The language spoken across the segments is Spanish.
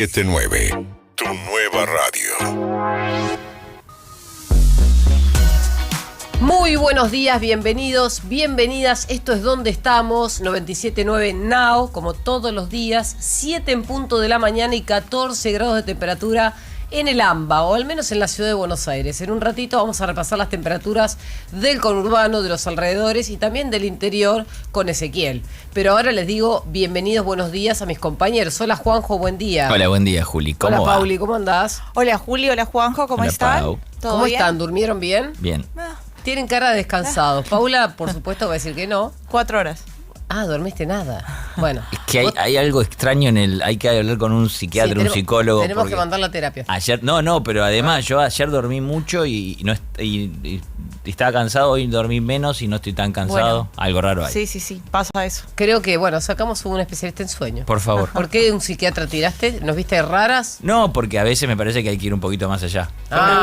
97.9, tu nueva radio. Muy buenos días, bienvenidos, bienvenidas. Esto es Donde Estamos, 97.9 Now, como todos los días, 7 en punto de la mañana y 14 grados de temperatura en el AMBA, o al menos en la ciudad de Buenos Aires. En un ratito vamos a repasar las temperaturas del conurbano, de los alrededores y también del interior con Ezequiel. Pero ahora les digo bienvenidos, buenos días a mis compañeros. Hola Juanjo, buen día. Hola, buen día Juli, ¿cómo va? Hola Pauli, ¿cómo andás? Hola Juli, hola Juanjo, ¿cómo Hola, están? Pau. ¿Cómo están? ¿Durmieron bien? Bien. Tienen cara de descansados. Paula, por supuesto, va a decir que no. 4 horas. Ah, ¿dormiste nada? Bueno. Es que hay algo extraño en el... Hay que hablar con un psiquiatra, un psicólogo. Tenemos que porque mandar la terapia. Ayer, pero además yo ayer dormí mucho y estaba cansado, hoy dormí menos y no estoy tan cansado. Bueno. Algo raro hay. Sí, pasa eso. Creo que, sacamos un especialista en sueño. Por favor. ¿Por qué un psiquiatra tiraste? ¿Nos viste raras? No, porque a veces me parece que hay que ir un poquito más allá.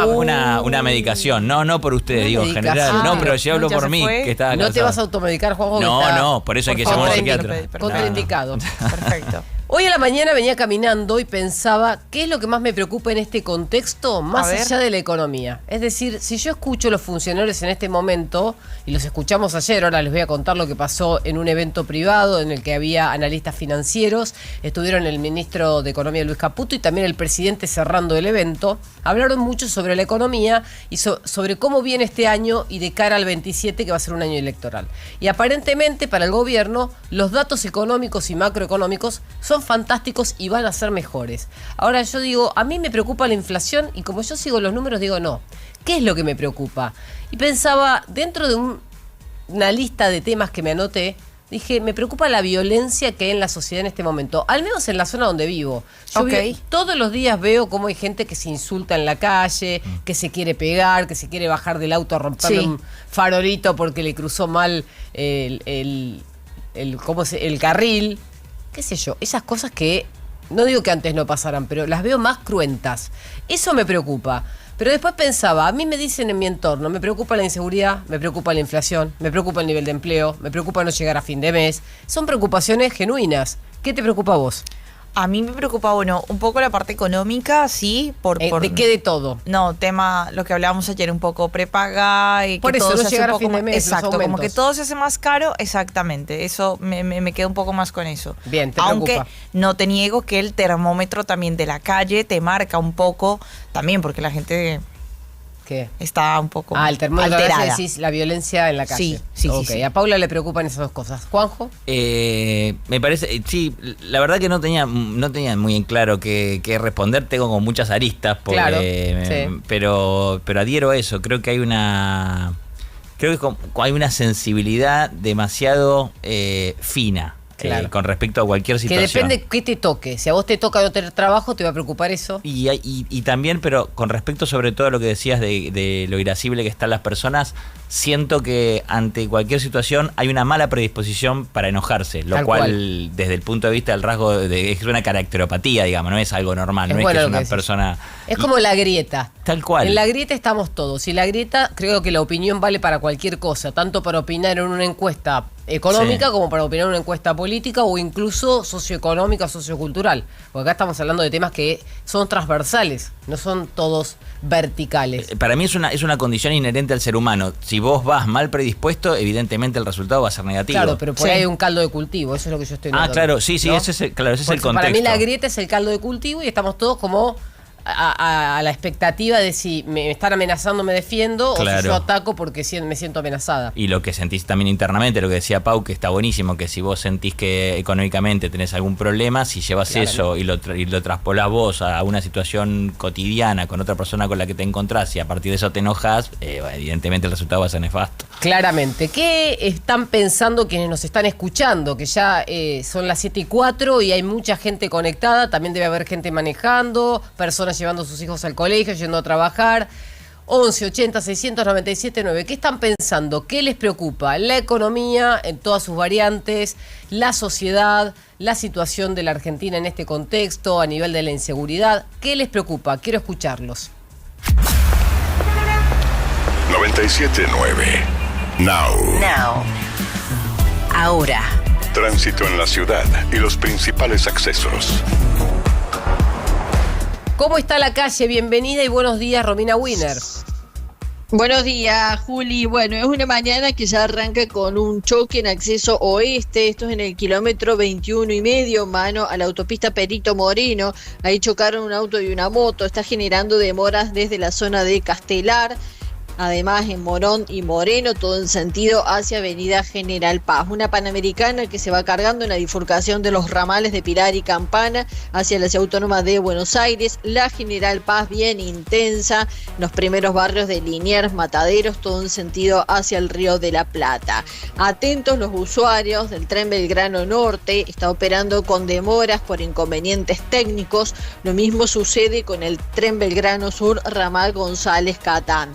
Una medicación. No por ustedes, digo, en general. No, pero yo hablo ¿Ya por se mí, fue? que estaba ¿No cansado. te vas a automedicar, Juanjo? No, por eso hay que llamar a un psiquiatra. Contraindicado. Perfecto. Hoy a la mañana venía caminando y pensaba, ¿qué es lo que más me preocupa en este contexto? Más allá de la economía. Es decir, si yo escucho a los funcionarios en este momento, y los escuchamos ayer, ahora les voy a contar lo que pasó en un evento privado en el que había analistas financieros, estuvieron el ministro de Economía Luis Caputo y también el presidente cerrando el evento, hablaron mucho sobre la economía y sobre cómo viene este año y de cara al 27, que va a ser un año electoral. Y aparentemente para el gobierno, los datos económicos y macroeconómicos son fantásticos y van a ser mejores. Ahora yo digo, a mí me preocupa la inflación y como yo sigo los números digo no. ¿Qué es lo que me preocupa? Y pensaba, dentro de una lista de temas que me anoté, dije, me preocupa la violencia que hay en la sociedad en este momento, al menos en la zona donde vivo. Yo todos los días veo cómo hay gente que se insulta en la calle, que se quiere pegar, que se quiere bajar del auto a romperle un farolito porque le cruzó mal el carril. Qué sé yo, esas cosas que no digo que antes no pasaran, pero las veo más cruentas. Eso me preocupa. Pero después pensaba, a mí me dicen en mi entorno, me preocupa la inseguridad, me preocupa la inflación, me preocupa el nivel de empleo, me preocupa no llegar a fin de mes. Son preocupaciones genuinas. ¿Qué te preocupa a vos? A mí me preocupa, un poco la parte económica, sí. ¿De qué de todo? No, tema, lo que hablábamos ayer, un poco prepaga y por que eso, todo no se hace llegar un a fin poco de mes, más, exacto, los como que aumentos. todo se hace más caro, exactamente. Eso me quedo un poco más con eso. Bien, te Aunque preocupa. no te niego que el termómetro también de la calle te marca un poco, también porque la gente ¿Qué? está un poco El termómetro, alterada. decís la violencia en la calle. Sí. Okay. A Paula le preocupan esas dos cosas. ¿Juanjo? Me parece, sí, la verdad que no tenía muy en claro qué responder, tengo como muchas aristas, porque, Claro, sí. pero adhiero a eso, creo que hay una sensibilidad demasiado fina. Claro. Con respecto a cualquier situación. Que depende qué te toque. Si a vos te toca no tener trabajo, te va a preocupar eso. Y también, pero con respecto sobre todo a lo que decías de lo irascible que están las personas, siento que ante cualquier situación hay una mala predisposición para enojarse, lo cual desde el punto de vista del rasgo es una caracteropatía, digamos, no es algo normal, no es que es una persona... Es como la grieta. Tal cual. En la grieta estamos todos. Y la grieta, creo que la opinión vale para cualquier cosa, tanto para opinar en una encuesta económica como para opinar en una encuesta política o incluso socioeconómica, sociocultural. Porque acá estamos hablando de temas que son transversales, no son todos verticales. Para mí es una condición inherente al ser humano. Si vos vas mal predispuesto, evidentemente el resultado va a ser negativo. Claro, pero por ahí hay un caldo de cultivo, eso es lo que yo estoy notando. Claro, sí, ¿no? ese es el contexto. Para mí la grieta es el caldo de cultivo y estamos todos como a la expectativa de si me están amenazando me defiendo, claro, o si yo ataco porque me siento amenazada. Y lo que sentís también internamente, lo que decía Pau, que está buenísimo, que si vos sentís que económicamente tenés algún problema, si llevas eso y lo traspolás vos a una situación cotidiana con otra persona con la que te encontrás y a partir de eso te enojas, evidentemente el resultado va a ser nefasto. Claramente. ¿Qué están pensando quienes nos están escuchando? Que ya son las 7:04 y hay mucha gente conectada, también debe haber gente manejando, personas llevando a sus hijos al colegio, yendo a trabajar. 11 80 697 9. ¿Qué están pensando? ¿Qué les preocupa? La economía en todas sus variantes, la sociedad, la situación de la Argentina en este contexto, a nivel de la inseguridad. ¿Qué les preocupa? Quiero escucharlos. 97.9 Now. Ahora. Tránsito en la ciudad y los principales accesos. ¿Cómo está la calle? Bienvenida y buenos días, Romina Wiener. Buenos días, Juli. Bueno, es una mañana que ya arranca con un choque en acceso oeste. Esto es en el kilómetro 21,5, mano a la autopista Perito Moreno. Ahí chocaron un auto y una moto. Está generando demoras desde la zona de Castelar. Además, en Morón y Moreno, todo en sentido hacia Avenida General Paz. Una Panamericana que se va cargando en la bifurcación de los ramales de Pilar y Campana hacia la Ciudad Autónoma de Buenos Aires. La General Paz bien intensa, los primeros barrios de Liniers, Mataderos, todo en sentido hacia el Río de la Plata. Atentos los usuarios del tren Belgrano Norte, está operando con demoras por inconvenientes técnicos. Lo mismo sucede con el tren Belgrano Sur, ramal González Catán.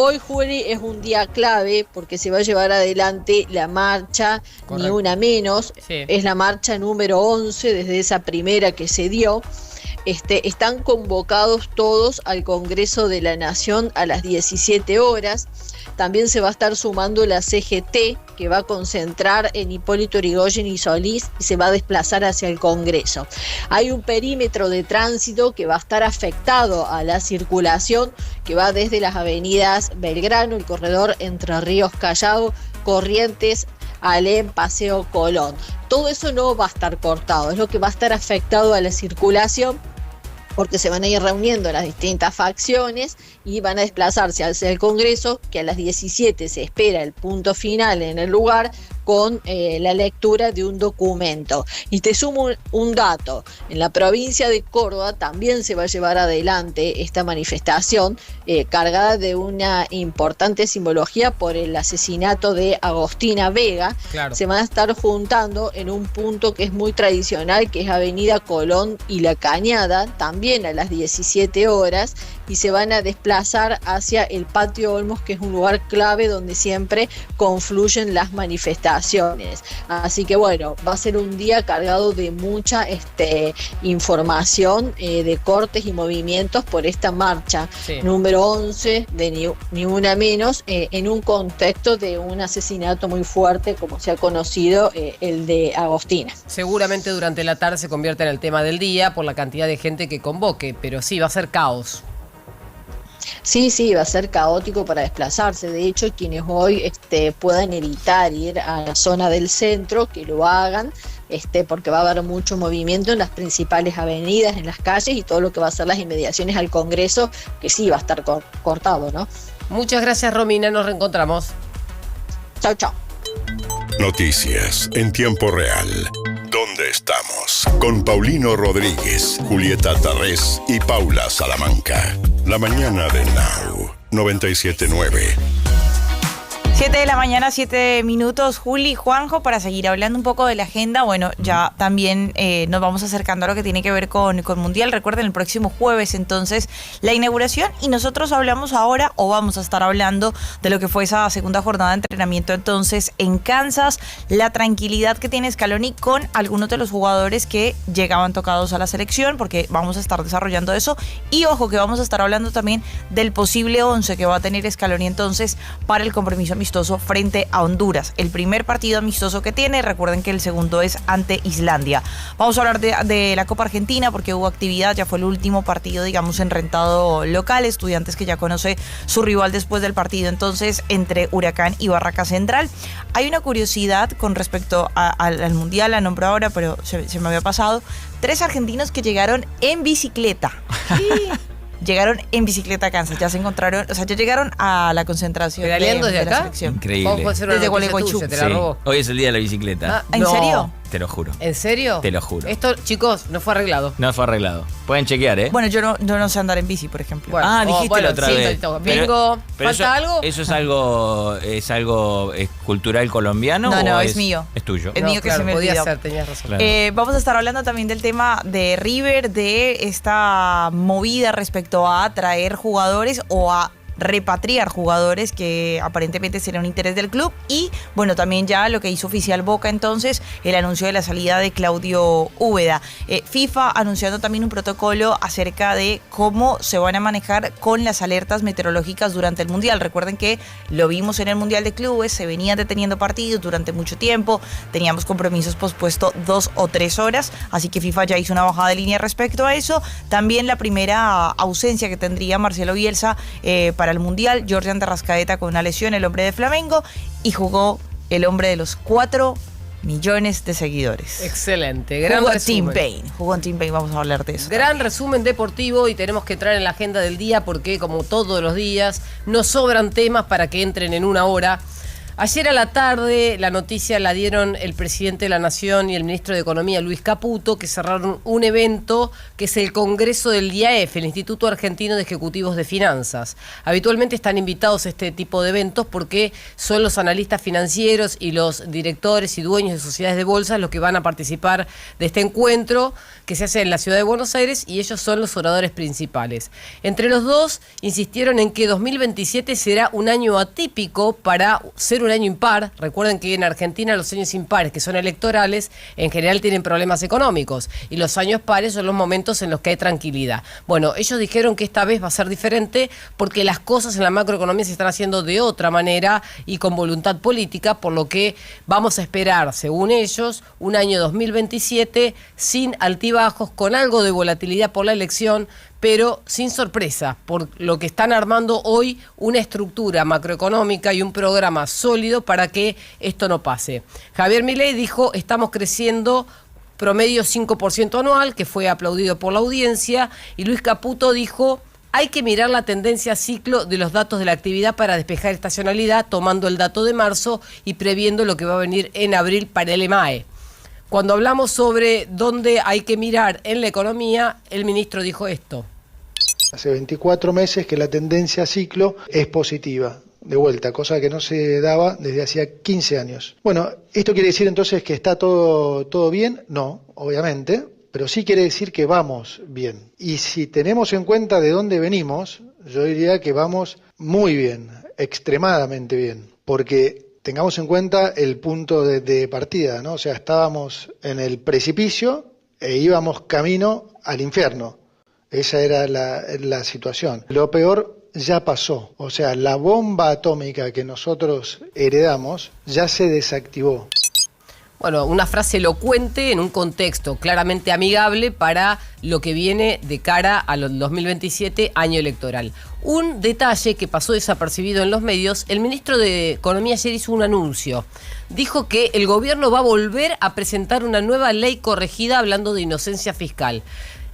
Hoy, Juli, es un día clave porque se va a llevar adelante la marcha. Correcto. Ni una menos. Sí. Es la marcha número 11 desde esa primera que se dio. Están convocados todos al Congreso de la Nación a las 17 horas. También se va a estar sumando la CGT, que va a concentrar en Hipólito Yrigoyen y Solís y se va a desplazar hacia el Congreso. Hay un perímetro de tránsito que va a estar afectado a la circulación, que va desde las avenidas Belgrano, el corredor Entre Ríos Callao, Corrientes, Alem, Paseo Colón. Todo eso no va a estar cortado, es lo que va a estar afectado a la circulación, porque se van a ir reuniendo las distintas facciones y van a desplazarse hacia el Congreso, que a las 17 se espera el punto final en el lugar con la lectura de un documento. Y te sumo un dato, en la provincia de Córdoba también se va a llevar adelante esta manifestación cargada de una importante simbología por el asesinato de Agostina Vega. Claro. Se van a estar juntando en un punto que es muy tradicional, que es Avenida Colón y La Cañada, también a las 17 horas, y se van a desplazar hacia el Patio Olmos, que es un lugar clave donde siempre confluyen las manifestaciones. Así que bueno, va a ser un día cargado de mucha información, de cortes y movimientos por esta marcha número 11 de Ni Una Menos, en un contexto de un asesinato muy fuerte, como se ha conocido, el de Agostina. Seguramente durante la tarde se convierte en el tema del día por la cantidad de gente que convoque, pero sí, va a ser caos. Sí, va a ser caótico para desplazarse. De hecho, quienes hoy puedan evitar ir a la zona del centro, que lo hagan, porque va a haber mucho movimiento en las principales avenidas, en las calles y todo lo que va a ser las inmediaciones al Congreso, que sí va a estar cortado, ¿no? Muchas gracias, Romina, nos reencontramos. Chau. Noticias en tiempo real. ¿Dónde estamos? Con Paulino Rodríguez, Julieta Tarrés y Paula Salamanca. La mañana de Now 97.9. 7 de la mañana, 7 minutos, Juli, Juanjo, para seguir hablando un poco de la agenda. Bueno, ya también nos vamos acercando a lo que tiene que ver con Mundial. Recuerden, el próximo jueves, entonces, la inauguración. Y nosotros hablamos ahora, o vamos a estar hablando, de lo que fue esa segunda jornada de entrenamiento, entonces, en Kansas. La tranquilidad que tiene Scaloni con algunos de los jugadores que llegaban tocados a la selección, porque vamos a estar desarrollando eso. Y ojo, que vamos a estar hablando también del posible 11 que va a tener Scaloni, entonces, para el compromiso amistoso frente a Honduras. El primer partido amistoso que tiene, recuerden que el segundo es ante Islandia. Vamos a hablar de la Copa Argentina porque hubo actividad, ya fue el último partido, digamos, en rentado local. Estudiantes que ya conoce su rival después del partido, entonces, entre Huracán y Barraca Central. Hay una curiosidad con respecto al Mundial, la nombro ahora, pero se me había pasado. 3 argentinos que llegaron en bicicleta. Llegaron en bicicleta a Kansas, ya se encontraron, o sea, ya llegaron a la concentración de la selección. Increíble. Desde Gualeguaychú. Sí. Hoy es el día de la bicicleta. ¿En serio? Te lo juro. ¿En serio? Te lo juro. Esto, chicos, no fue arreglado. No fue arreglado. Pueden chequear, ¿eh? Bueno, yo no sé andar en bici, por ejemplo. Bueno, dijiste la otra vez. Bingo. ¿Falta algo? ¿Eso es algo cultural colombiano? No, es mío. Es tuyo. Es mío, que se me podía olvidó. ser, tenías razón. Claro. Vamos a estar hablando también del tema de River, de esta movida respecto a traer jugadores o a repatriar jugadores, que aparentemente será un interés del club. Y bueno, también ya lo que hizo oficial Boca entonces, el anuncio de la salida de Claudio Úbeda. FIFA anunciando también un protocolo acerca de cómo se van a manejar con las alertas meteorológicas durante el Mundial. Recuerden que lo vimos en el Mundial de Clubes, se venían deteniendo partidos durante mucho tiempo, teníamos compromisos pospuestos 2 o 3 horas, así que FIFA ya hizo una bajada de línea respecto a eso. También la primera ausencia que tendría Marcelo Bielsa para el Mundial, Jordan de Arrascaeta con una lesión, el hombre de Flamengo, y jugó el hombre de los 4 millones de seguidores. Excelente, gran jugó resumen. Jugó en Team Pain, vamos a hablar de eso. Gran resumen deportivo, y tenemos que entrar en la agenda del día porque, como todos los días, nos sobran temas para que entren en una hora. Ayer a la tarde la noticia la dieron el presidente de la Nación y el ministro de Economía, Luis Caputo, que cerraron un evento que es el Congreso del IAEF, el Instituto Argentino de Ejecutivos de Finanzas. Habitualmente están invitados a este tipo de eventos porque son los analistas financieros y los directores y dueños de sociedades de bolsa los que van a participar de este encuentro que se hace en la ciudad de Buenos Aires, y ellos son los oradores principales. Entre los dos insistieron en que 2027 será un año atípico para ser un año impar. Recuerden que en Argentina los años impares, que son electorales, en general tienen problemas económicos, y los años pares son los momentos en los que hay tranquilidad. Bueno, ellos dijeron que esta vez va a ser diferente porque las cosas en la macroeconomía se están haciendo de otra manera y con voluntad política, por lo que vamos a esperar, según ellos, un año 2027 sin altibajos, con algo de volatilidad por la elección, pero sin sorpresa, por lo que están armando hoy una estructura macroeconómica y un programa sólido para que esto no pase. Javier Milei dijo: estamos creciendo promedio 5% anual, que fue aplaudido por la audiencia, y Luis Caputo dijo: hay que mirar la tendencia ciclo de los datos de la actividad para despejar estacionalidad, tomando el dato de marzo y previendo lo que va a venir en abril para el EMAE. Cuando hablamos sobre dónde hay que mirar en la economía, el ministro dijo esto. Hace 24 meses que la tendencia ciclo es positiva, de vuelta, cosa que no se daba desde hacía 15 años. Bueno, ¿esto quiere decir entonces que está todo bien? No, obviamente, pero sí quiere decir que vamos bien. Y si tenemos en cuenta de dónde venimos, yo diría que vamos muy bien, extremadamente bien, porque tengamos en cuenta el punto de partida, ¿no? O sea, estábamos en el precipicio e íbamos camino al infierno. Esa era la situación. Lo peor ya pasó. O sea, la bomba atómica que nosotros heredamos ya se desactivó. Bueno, una frase elocuente en un contexto claramente amigable para lo que viene de cara al 2027, año electoral. Un detalle que pasó desapercibido en los medios: el ministro de Economía ayer hizo un anuncio. Dijo que el gobierno va a volver a presentar una nueva ley corregida hablando de inocencia fiscal.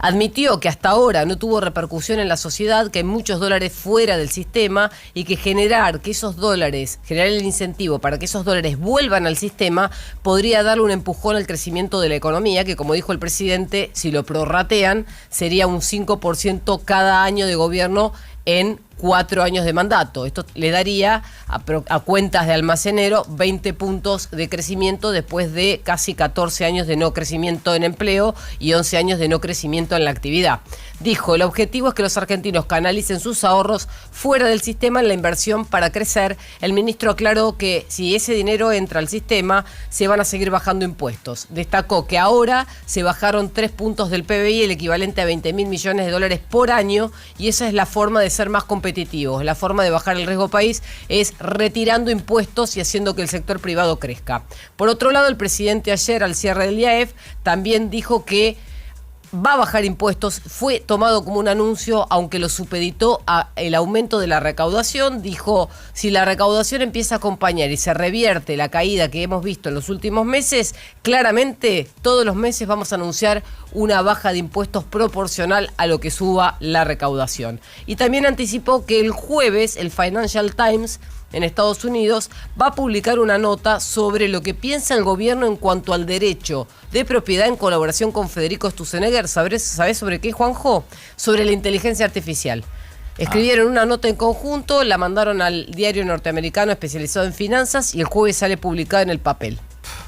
Admitió que hasta ahora no tuvo repercusión en la sociedad, que hay muchos dólares fuera del sistema y que generar el incentivo para que esos dólares vuelvan al sistema podría darle un empujón al crecimiento de la economía, que, como dijo el presidente, si lo prorratean sería un 5% cada año de gobierno en 4 años de mandato. Esto le daría a cuentas de almacenero 20 puntos de crecimiento después de casi 14 años de no crecimiento en empleo y 11 años de no crecimiento en la actividad. Dijo: el objetivo es que los argentinos canalicen sus ahorros fuera del sistema en la inversión para crecer. El ministro aclaró que si ese dinero entra al sistema, se van a seguir bajando impuestos. Destacó que ahora se bajaron 3 puntos del PBI, el equivalente a 20.000 millones de dólares por año, y esa es la forma de ser más competitivos. La forma de bajar el riesgo país es retirando impuestos y haciendo que el sector privado crezca. Por otro lado, el presidente ayer, al cierre del IAEF, también dijo que va a bajar impuestos. Fue tomado como un anuncio, aunque lo supeditó a el aumento de la recaudación. Dijo: si la recaudación empieza a acompañar y se revierte la caída que hemos visto en los últimos meses, claramente todos los meses vamos a anunciar una baja de impuestos proporcional a lo que suba la recaudación. Y también anticipó que el jueves el Financial Times en Estados Unidos va a publicar una nota sobre lo que piensa el gobierno en cuanto al derecho de propiedad, en colaboración con Federico Stussenegger. ¿Sabés sobre qué, Juanjo? Sobre la inteligencia artificial. Escribieron una nota en conjunto, la mandaron al diario norteamericano especializado en finanzas y el jueves sale publicada en el papel.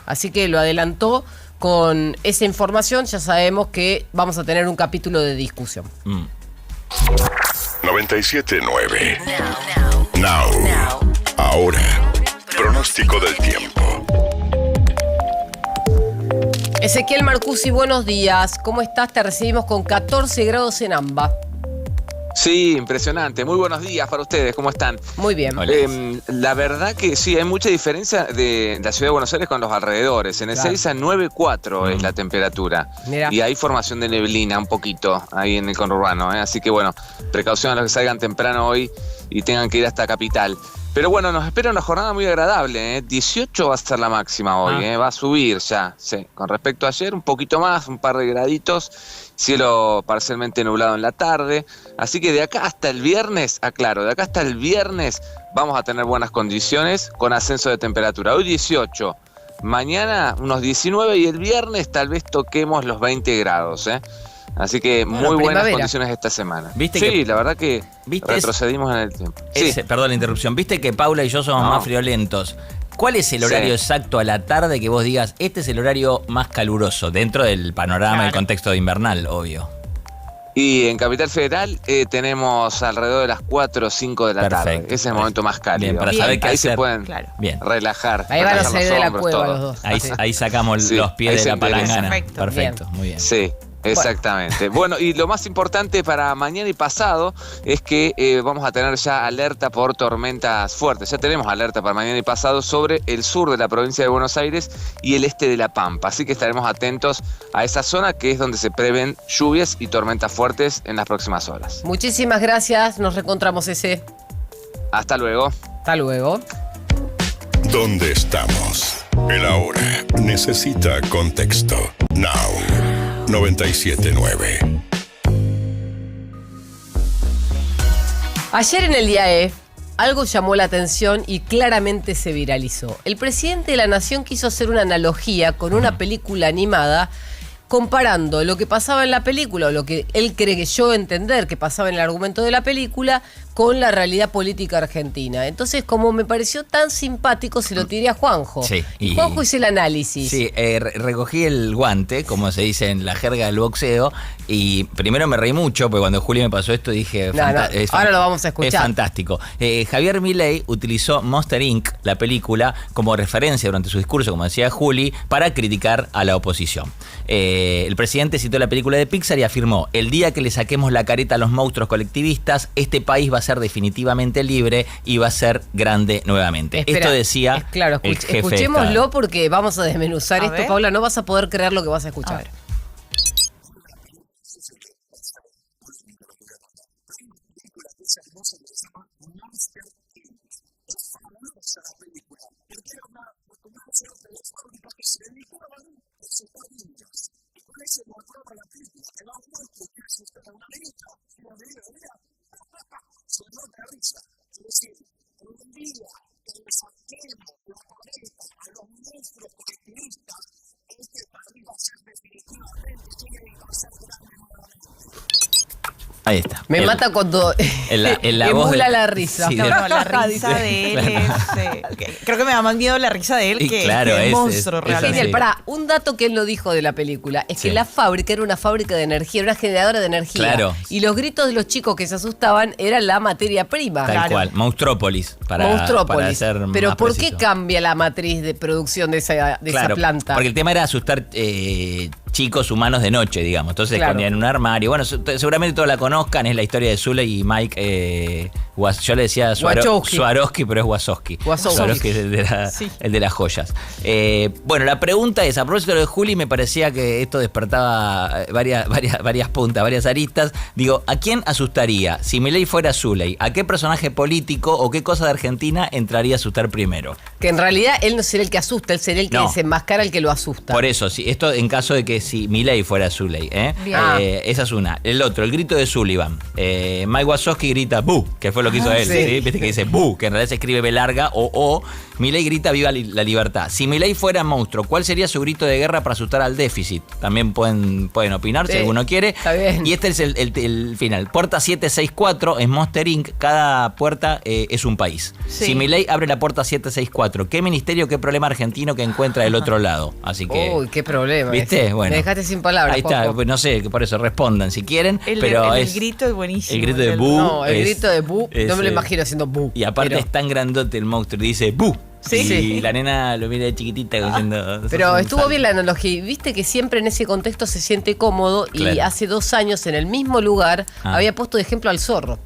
Así que lo adelantó. Con esa información ya sabemos que vamos a tener un capítulo de discusión. 92.5 97.9. Now. Ahora. Pronóstico del tiempo. Ezequiel Marcusi, buenos días. ¿Cómo estás? Te recibimos con 14 grados en AMBA. Sí, impresionante. Muy buenos días para ustedes. ¿Cómo están? Muy bien. La verdad que sí, hay mucha diferencia de la ciudad de Buenos Aires con los alrededores. En Ezeiza 9,4 es la temperatura. Mirá. Y hay formación de neblina un poquito ahí en el conurbano. Así que bueno, precaución a los que salgan temprano hoy y tengan que ir hasta Capital. Pero bueno, nos espera una jornada muy agradable, 18 va a ser la máxima hoy, va a subir ya, sí. Con respecto a ayer, un poquito más, un par de graditos, cielo parcialmente nublado en la tarde, así que de acá hasta el viernes, de acá hasta el viernes vamos a tener buenas condiciones con ascenso de temperatura. Hoy 18, mañana unos 19 y el viernes tal vez toquemos los 20 grados, Así que muy buenas condiciones esta semana. ¿Viste la verdad que retrocedimos en el tiempo. Perdón la interrupción. Viste que Paula y yo somos más friolentos. ¿Cuál es el horario exacto a la tarde que vos digas, este es el horario más caluroso dentro del panorama, del contexto de invernal, obvio? Y en Capital Federal tenemos alrededor de las 4 o 5 de la tarde. Ese es el momento más cálido. Bien, para saber qué ahí hacer. Se pueden relajar. Ahí van a salir de la cueva los dos. Ahí sacamos los pies de la palangana. Perfecto, muy bien. Sí. Exactamente. Bueno, y lo más importante para mañana y pasado es que vamos a tener ya alerta por tormentas fuertes. Ya tenemos alerta para mañana y pasado sobre el sur de la provincia de Buenos Aires y el este de La Pampa. Así que estaremos atentos a esa zona que es donde se prevén lluvias y tormentas fuertes en las próximas horas. Muchísimas gracias. Nos reencontramos, ese. Hasta luego. Hasta luego. ¿Dónde estamos? El ahora necesita contexto. Now. 97.9. Ayer en el día E, algo llamó la atención y claramente se viralizó. El presidente de la Nación quiso hacer una analogía con una película animada comparando lo que pasaba en la película o lo que él creyó entender que pasaba en el argumento de la película con la realidad política argentina. Entonces, como me pareció tan simpático, se lo tiré a Juanjo. Sí, y Juanjo hizo el análisis. Sí, recogí el guante, como se dice en la jerga del boxeo, y primero me reí mucho, porque cuando Juli me pasó esto dije... ahora lo vamos a escuchar. Es fantástico. Javier Milei utilizó Monster Inc., la película, como referencia durante su discurso, como decía Juli, para criticar a la oposición. El presidente citó la película de Pixar y afirmó: el día que le saquemos la careta a los monstruos colectivistas, este país va a ser definitivamente libre y va a ser grande nuevamente. Espera, esto decía claro, el jefe escuchémoslo porque vamos a desmenuzar esto, ver. Paula, no vas a poder creer lo que vas a escuchar. Ahí está. Me mata cuando la voz emula la risa. Sí, No, la risa de él creo que me da más miedo la risa de él que el monstruo realmente. Genial, pará, un dato que él lo dijo de la película es que la fábrica era una fábrica de energía, era una generadora de energía. Claro. Y los gritos de los chicos que se asustaban eran la materia prima. Tal cual, Monstrópolis. Para ser Pero más ¿por preciso. qué cambia la matriz de producción de esa planta? Porque el tema era asustar chicos humanos de noche, digamos. Entonces se escondían en un armario. Bueno, seguramente todos la conozcan, es la historia de Zuley y Mike. Yo le decía Swarovski, pero es Wazowski. Swarovski es el de las joyas. Bueno, la pregunta es, a propósito de lo de Juli, me parecía que esto despertaba varias puntas, varias aristas. Digo, ¿a quién asustaría? Si Milei fuera Zuley, ¿a qué personaje político o qué cosa de Argentina entraría a asustar primero? Que en realidad él no sería el que asusta, él sería el que desenmascara al que lo asusta. Por eso, esto en caso de que si Milei fuera Zuley, esa es una. El otro, el grito de Sullivan. Mike Wazowski grita "bú", que fue lo que hizo él. ¿sí? Viste que dice "bú", que en realidad se escribe B larga, o Milei grita "viva la libertad". Si Milei fuera monstruo, ¿cuál sería su grito de guerra para asustar al déficit? También pueden opinar si alguno quiere. Está bien. Y este es el final. Puerta 764 es Monster Inc. Cada puerta es un país. Sí. Si Milei abre la puerta 764 94. ¿Qué ministerio, qué problema argentino que encuentra del otro lado? Así que... Uy, qué problema. ¿Viste? Bueno. Me dejaste sin palabras. Ahí está, pues no sé, por eso respondan si quieren. El grito es buenísimo. El grito de Bu. No, el grito de Bu, no me lo imagino haciendo Bu. Y aparte es tan grandote el monstruo, dice Bu. Sí. Y la nena lo mira de chiquitita diciendo... Pero estuvo bien la analogía. Viste que siempre en ese contexto se siente cómodo. Claro. Y hace 2 años en el mismo lugar había puesto de ejemplo al zorro.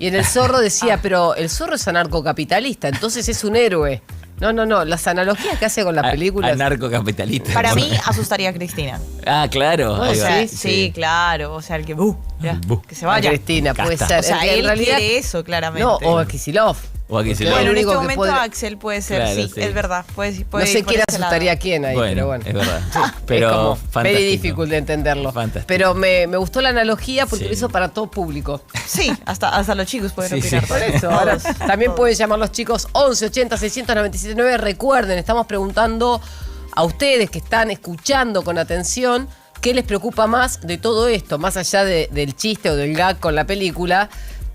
Y en el zorro decía, pero el zorro es anarcocapitalista, entonces es un héroe. No, las analogías que hace con las películas. Anarcocapitalista. Para mí asustaría a Cristina. Ah, claro. O sea, sí, claro. O sea, el que que se vaya. A Cristina, puede ser. O sea, él realidad, quiere eso, claramente. No, o a Kicillof. Bueno, en este momento Axel puede ser, claro, sí, es verdad. Puede no sé quién asustaría a quién ahí, pero bueno. Es verdad. Pero es como very difícil de entenderlo. Fantástico. Pero me gustó la analogía porque lo hizo para todo público. Sí, hasta los chicos pueden opinar. Por eso, ahora también pueden llamar los chicos 11 80 697 9. Recuerden, estamos preguntando a ustedes que están escuchando con atención qué les preocupa más de todo esto, más allá del chiste o del gag con la película.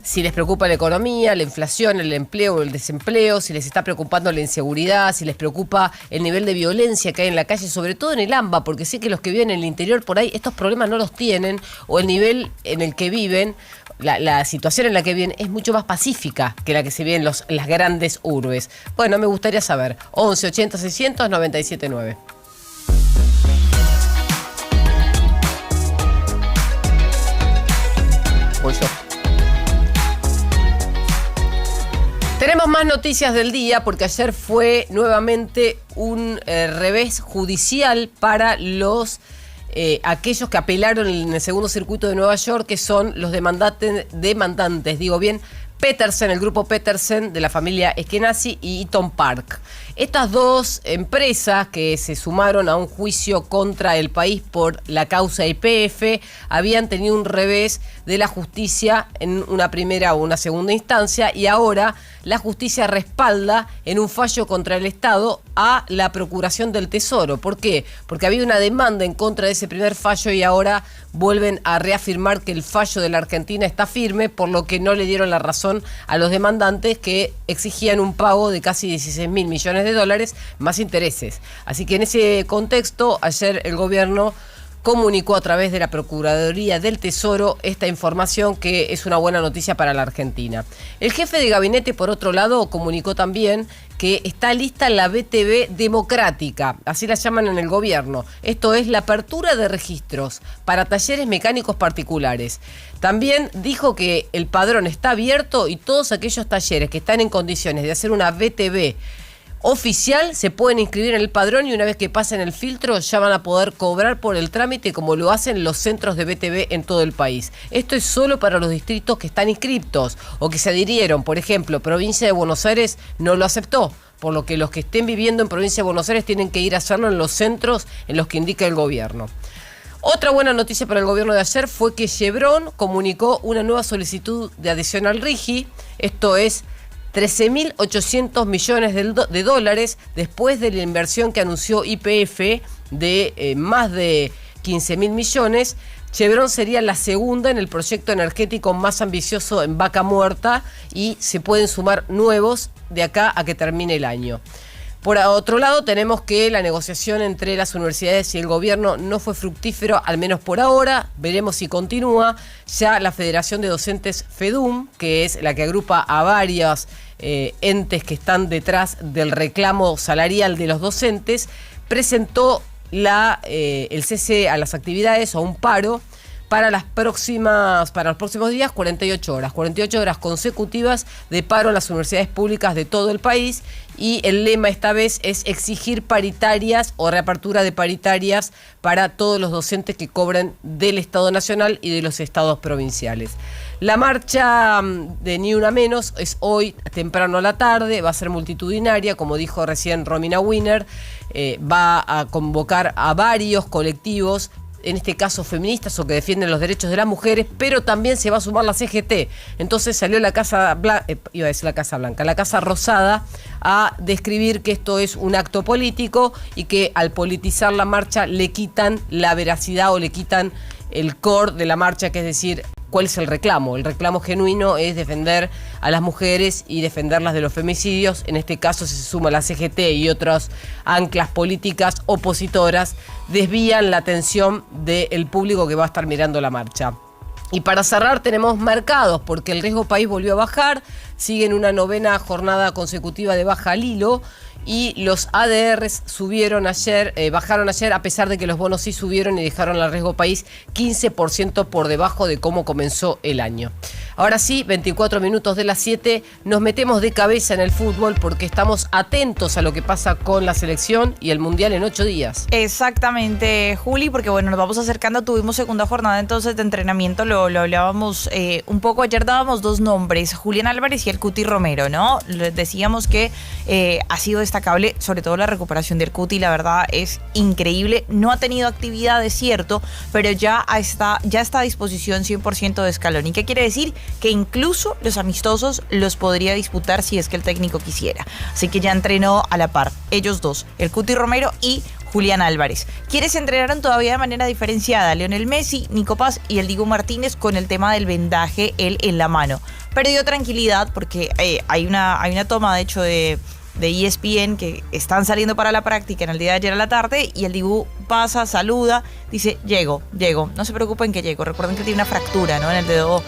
Si les preocupa la economía, la inflación, el empleo o el desempleo, si les está preocupando la inseguridad, si les preocupa el nivel de violencia que hay en la calle, sobre todo en el AMBA, porque sé que los que viven en el interior por ahí estos problemas no los tienen, o el nivel en el que viven, la situación en la que viven es mucho más pacífica que la que se ve en las grandes urbes. Bueno, me gustaría saber. 11 80 600 97 9. Voy yo. Tenemos más noticias del día porque ayer fue nuevamente un revés judicial para aquellos que apelaron en el segundo circuito de Nueva York, que son los demandantes, digo bien, Petersen, el grupo Petersen de la familia Eskenazi y Eaton Park. Estas dos empresas que se sumaron a un juicio contra el país por la causa YPF habían tenido un revés de la justicia en una primera o una segunda instancia y ahora la justicia respalda en un fallo contra el Estado a la Procuración del Tesoro. ¿Por qué? Porque había una demanda en contra de ese primer fallo y ahora vuelven a reafirmar que el fallo de la Argentina está firme, por lo que no le dieron la razón a los demandantes que exigían un pago de casi 16.000 millones de dólares más intereses. Así que en ese contexto, ayer el gobierno comunicó a través de la Procuraduría del Tesoro esta información, que es una buena noticia para la Argentina. El jefe de gabinete, por otro lado, comunicó también que está lista la BTV democrática, así la llaman en el gobierno. Esto es la apertura de registros para talleres mecánicos particulares. También dijo que el padrón está abierto y todos aquellos talleres que están en condiciones de hacer una BTV oficial se pueden inscribir en el padrón y una vez que pasen el filtro ya van a poder cobrar por el trámite como lo hacen los centros de BTV en todo el país. Esto es solo para los distritos que están inscriptos o que se adhirieron. Por ejemplo, Provincia de Buenos Aires no lo aceptó, por lo que los que estén viviendo en Provincia de Buenos Aires tienen que ir a hacerlo en los centros en los que indica el gobierno. Otra buena noticia para el gobierno de ayer fue que Chevron comunicó una nueva solicitud de adhesión al RIGI. Esto es 13.800 millones de dólares después de la inversión que anunció YPF de más de 15.000 millones. Chevron sería la segunda en el proyecto energético más ambicioso en Vaca Muerta y se pueden sumar nuevos de acá a que termine el año. Por otro lado, tenemos que la negociación entre las universidades y el gobierno no fue fructífero, al menos por ahora. Veremos si continúa. Ya la Federación de Docentes FEDUM, que es la que agrupa a varios entes que están detrás del reclamo salarial de los docentes, presentó el cese a las actividades o un paro para los próximos días, 48 horas consecutivas de paro en las universidades públicas de todo el país, y el lema esta vez es exigir paritarias o reapertura de paritarias para todos los docentes que cobren del Estado Nacional y de los estados provinciales. La marcha de Ni Una Menos es hoy temprano a la tarde, va a ser multitudinaria, como dijo recién Romina Wiener, va a convocar a varios colectivos, en este caso feministas o que defienden los derechos de las mujeres, pero también se va a sumar la CGT. Entonces salió la Casa Rosada a describir que esto es un acto político y que al politizar la marcha le quitan la veracidad o le quitan el core de la marcha, que es decir, ¿cuál es el reclamo? El reclamo genuino es defender a las mujeres y defenderlas de los femicidios. En este caso se suma la CGT y otras anclas políticas opositoras, desvían la atención del público que va a estar mirando la marcha. Y para cerrar tenemos mercados, porque el riesgo país volvió a bajar, siguen una 9ª jornada consecutiva de baja al hilo, y los ADRs bajaron ayer, a pesar de que los bonos sí subieron y dejaron al riesgo país 15% por debajo de cómo comenzó el año. Ahora sí, 24 minutos de las 7, nos metemos de cabeza en el fútbol porque estamos atentos a lo que pasa con la selección y el Mundial en 8 días. Exactamente, Juli, porque bueno, nos vamos acercando, tuvimos segunda jornada entonces de entrenamiento, lo hablábamos un poco, ayer dábamos 2 nombres, Julián Álvarez y el Cuti Romero, ¿no? Decíamos que ha sido destacable, sobre todo la recuperación del Cuti, la verdad es increíble, no ha tenido actividad, es cierto, pero ya está a disposición 100% de Scaloni. ¿Qué quiere decir? Que incluso los amistosos los podría disputar si es que el técnico quisiera. Así que ya entrenó a la par, ellos dos, el Cuti Romero y Julián Álvarez. Quienes entrenaron todavía de manera diferenciada, Lionel Messi, Nico Paz y el Dibu Martínez con el tema del vendaje, él en la mano. Perdió tranquilidad porque hay una toma de hecho de ESPN que están saliendo para la práctica en el día de ayer a la tarde y el Dibu pasa, saluda, dice, llego, no se preocupen que llego, recuerden que tiene una fractura, ¿no?, en el dedo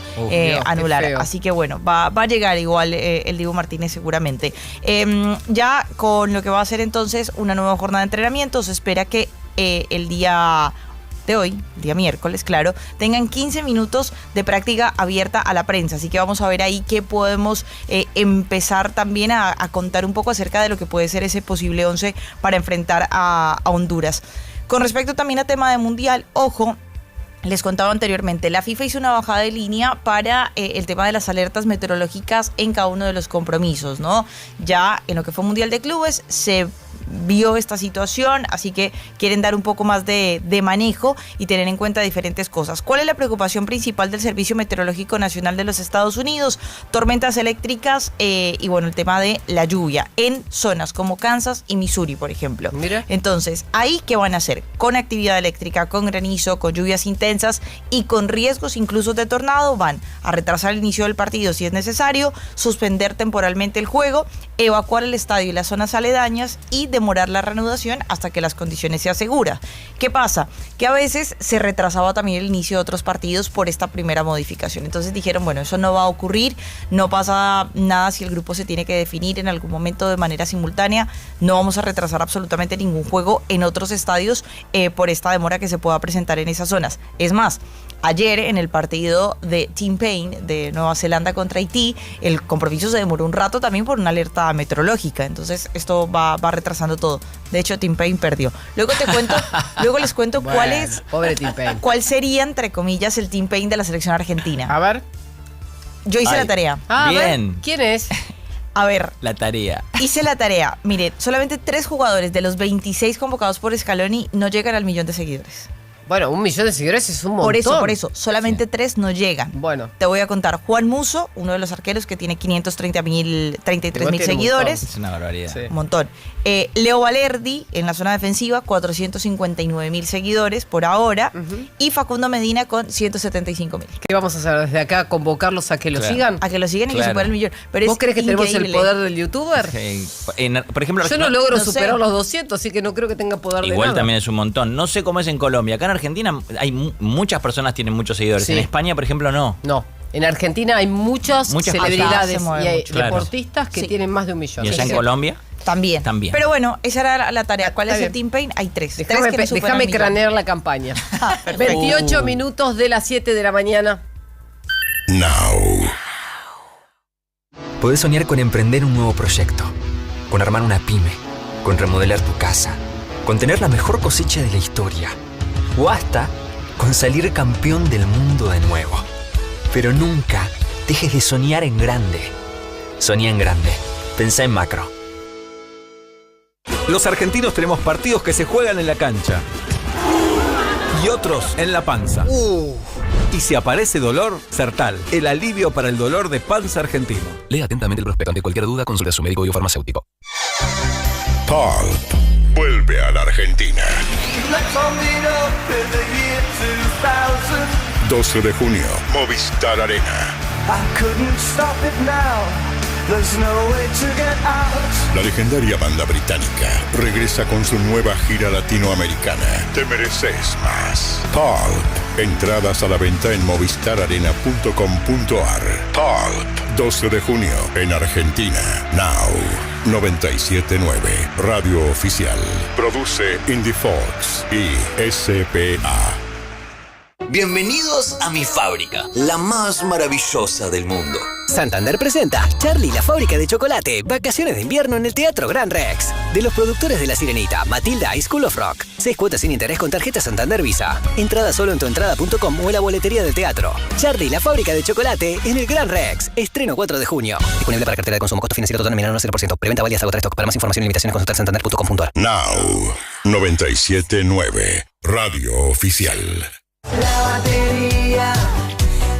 anular, así que bueno, va a llegar igual el Dibu Martínez seguramente. Ya con lo que va a ser entonces una nueva jornada de entrenamiento, se espera que el día de hoy, día miércoles, claro, tengan 15 minutos de práctica abierta a la prensa. Así que vamos a ver ahí qué podemos empezar también a contar un poco acerca de lo que puede ser ese posible 11 para enfrentar a Honduras. Con respecto también a tema de Mundial, ojo, les contaba anteriormente, la FIFA hizo una bajada de línea para el tema de las alertas meteorológicas en cada uno de los compromisos, ¿no? Ya en lo que fue Mundial de Clubes se vio esta situación, así que quieren dar un poco más de manejo y tener en cuenta diferentes cosas. ¿Cuál es la preocupación principal del Servicio Meteorológico Nacional de los Estados Unidos? Tormentas eléctricas y bueno, el tema de la lluvia en zonas como Kansas y Missouri, por ejemplo. Mira. Entonces, ¿ahí qué van a hacer? Con actividad eléctrica, con granizo, con lluvias intensas y con riesgos incluso de tornado, van a retrasar el inicio del partido si es necesario, suspender temporalmente el juego, evacuar el estadio y las zonas aledañas y demorar la reanudación hasta que las condiciones se aseguran. ¿Qué pasa? Que a veces se retrasaba también el inicio de otros partidos por esta primera modificación. Entonces dijeron, bueno, eso no va a ocurrir, no pasa nada si el grupo se tiene que definir en algún momento de manera simultánea, no vamos a retrasar absolutamente ningún juego en otros estadios por esta demora que se pueda presentar en esas zonas. Es más, ayer en el partido de Tim Payne de Nueva Zelanda contra Haití, el compromiso se demoró un rato también por una alerta meteorológica, entonces esto va retrasando todo. De hecho, Tim Payne perdió. Luego les cuento bueno, cuál sería, entre comillas, el Tim Payne de la selección argentina. A ver. Yo hice la tarea. Bien. ¿Quién es? A ver. La tarea. Hice la tarea. Mire, solamente 3 jugadores de los 26 convocados por Scaloni no llegan al 1.000.000 de seguidores. Bueno, 1.000.000 de seguidores es un montón. Por eso, solamente 3 no llegan. Bueno. Te voy a contar. Juan Musso, uno de los arqueros que tiene 533.000 seguidores. Es una barbaridad. Un montón. Leo Valerdi, en la zona defensiva, 459.000 seguidores por ahora. Y Facundo Medina con 175.000. ¿Qué vamos a hacer desde acá? ¿Convocarlos a que lo sigan? A que lo sigan y que superen el 1.000.000. Pero ¿Vos crees que tenemos el poder del youtuber? Sí. Por ejemplo, yo no logro superar los 200, así que no creo que tenga poder de nada. Igual también es un montón. No sé cómo es en Colombia. Acá en Argentina hay muchas personas tienen muchos seguidores. Sí. En España, por ejemplo, no. No. En Argentina hay muchas celebridades y hay deportistas que tienen más de 1.000.000. ¿Y allá en Colombia? También. Pero bueno, esa era la tarea. ¿Cuál es el Team Payne? Hay 3. Déjame cranear la campaña. 28 minutos de las 7 de la mañana. Now. Podés soñar con emprender un nuevo proyecto, con armar una pyme, con remodelar tu casa, con tener la mejor cosecha de la historia, o hasta con salir campeón del mundo de nuevo. Pero nunca dejes de soñar en grande. Soñá en grande. Pensá en macro. Los argentinos tenemos partidos que se juegan en la cancha y otros en la panza. Y si aparece dolor, Sertal, el alivio para el dolor de panza argentino. Lea atentamente el prospecto. Ante cualquier duda, consulte a su médico o farmacéutico. Pulp vuelve a la Argentina. 12 de junio, Movistar Arena. La legendaria banda británica regresa con su nueva gira latinoamericana. Te mereces más. Pulp. Entradas a la venta en movistararena.com.ar. Pulp. 12 de junio en Argentina. Now. 97.9. Radio Oficial. Produce Indie Fox y SPA. Bienvenidos a mi fábrica, la más maravillosa del mundo. Santander presenta Charlie, la fábrica de chocolate. Vacaciones de invierno en el Teatro Gran Rex. De los productores de La Sirenita, Matilda y School of Rock. 6 cuotas sin interés con tarjeta Santander Visa. Entrada solo en tuentrada.com o en la boletería del teatro. Charlie, la fábrica de chocolate en el Gran Rex. Estreno 4 de junio. Disponible para cartera de consumo. Costo financiero total nominal 0%. Preventa válida hasta agotar stock. Para más información y limitaciones consultar santander.com.ar. Now. 97.9. Radio Oficial. La batería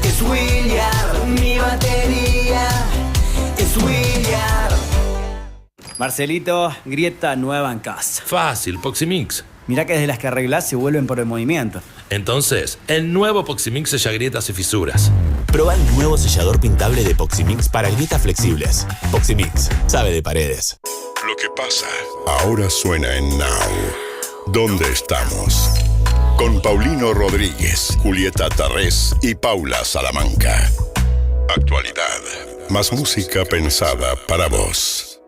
es William, mi batería es William. Marcelito, grieta nueva en casa. Fácil, Poximix. Mirá que desde las que arreglás se vuelven por el movimiento. Entonces, el nuevo Poximix sella grietas y fisuras. Proba el nuevo sellador pintable de Poximix para grietas flexibles. Poximix, sabe de paredes. Lo que pasa ahora suena en Now. ¿Dónde estamos? Con Paulino Rodríguez, Julieta Tarrés y Paula Salamanca. Actualidad. Más música pensada para vos.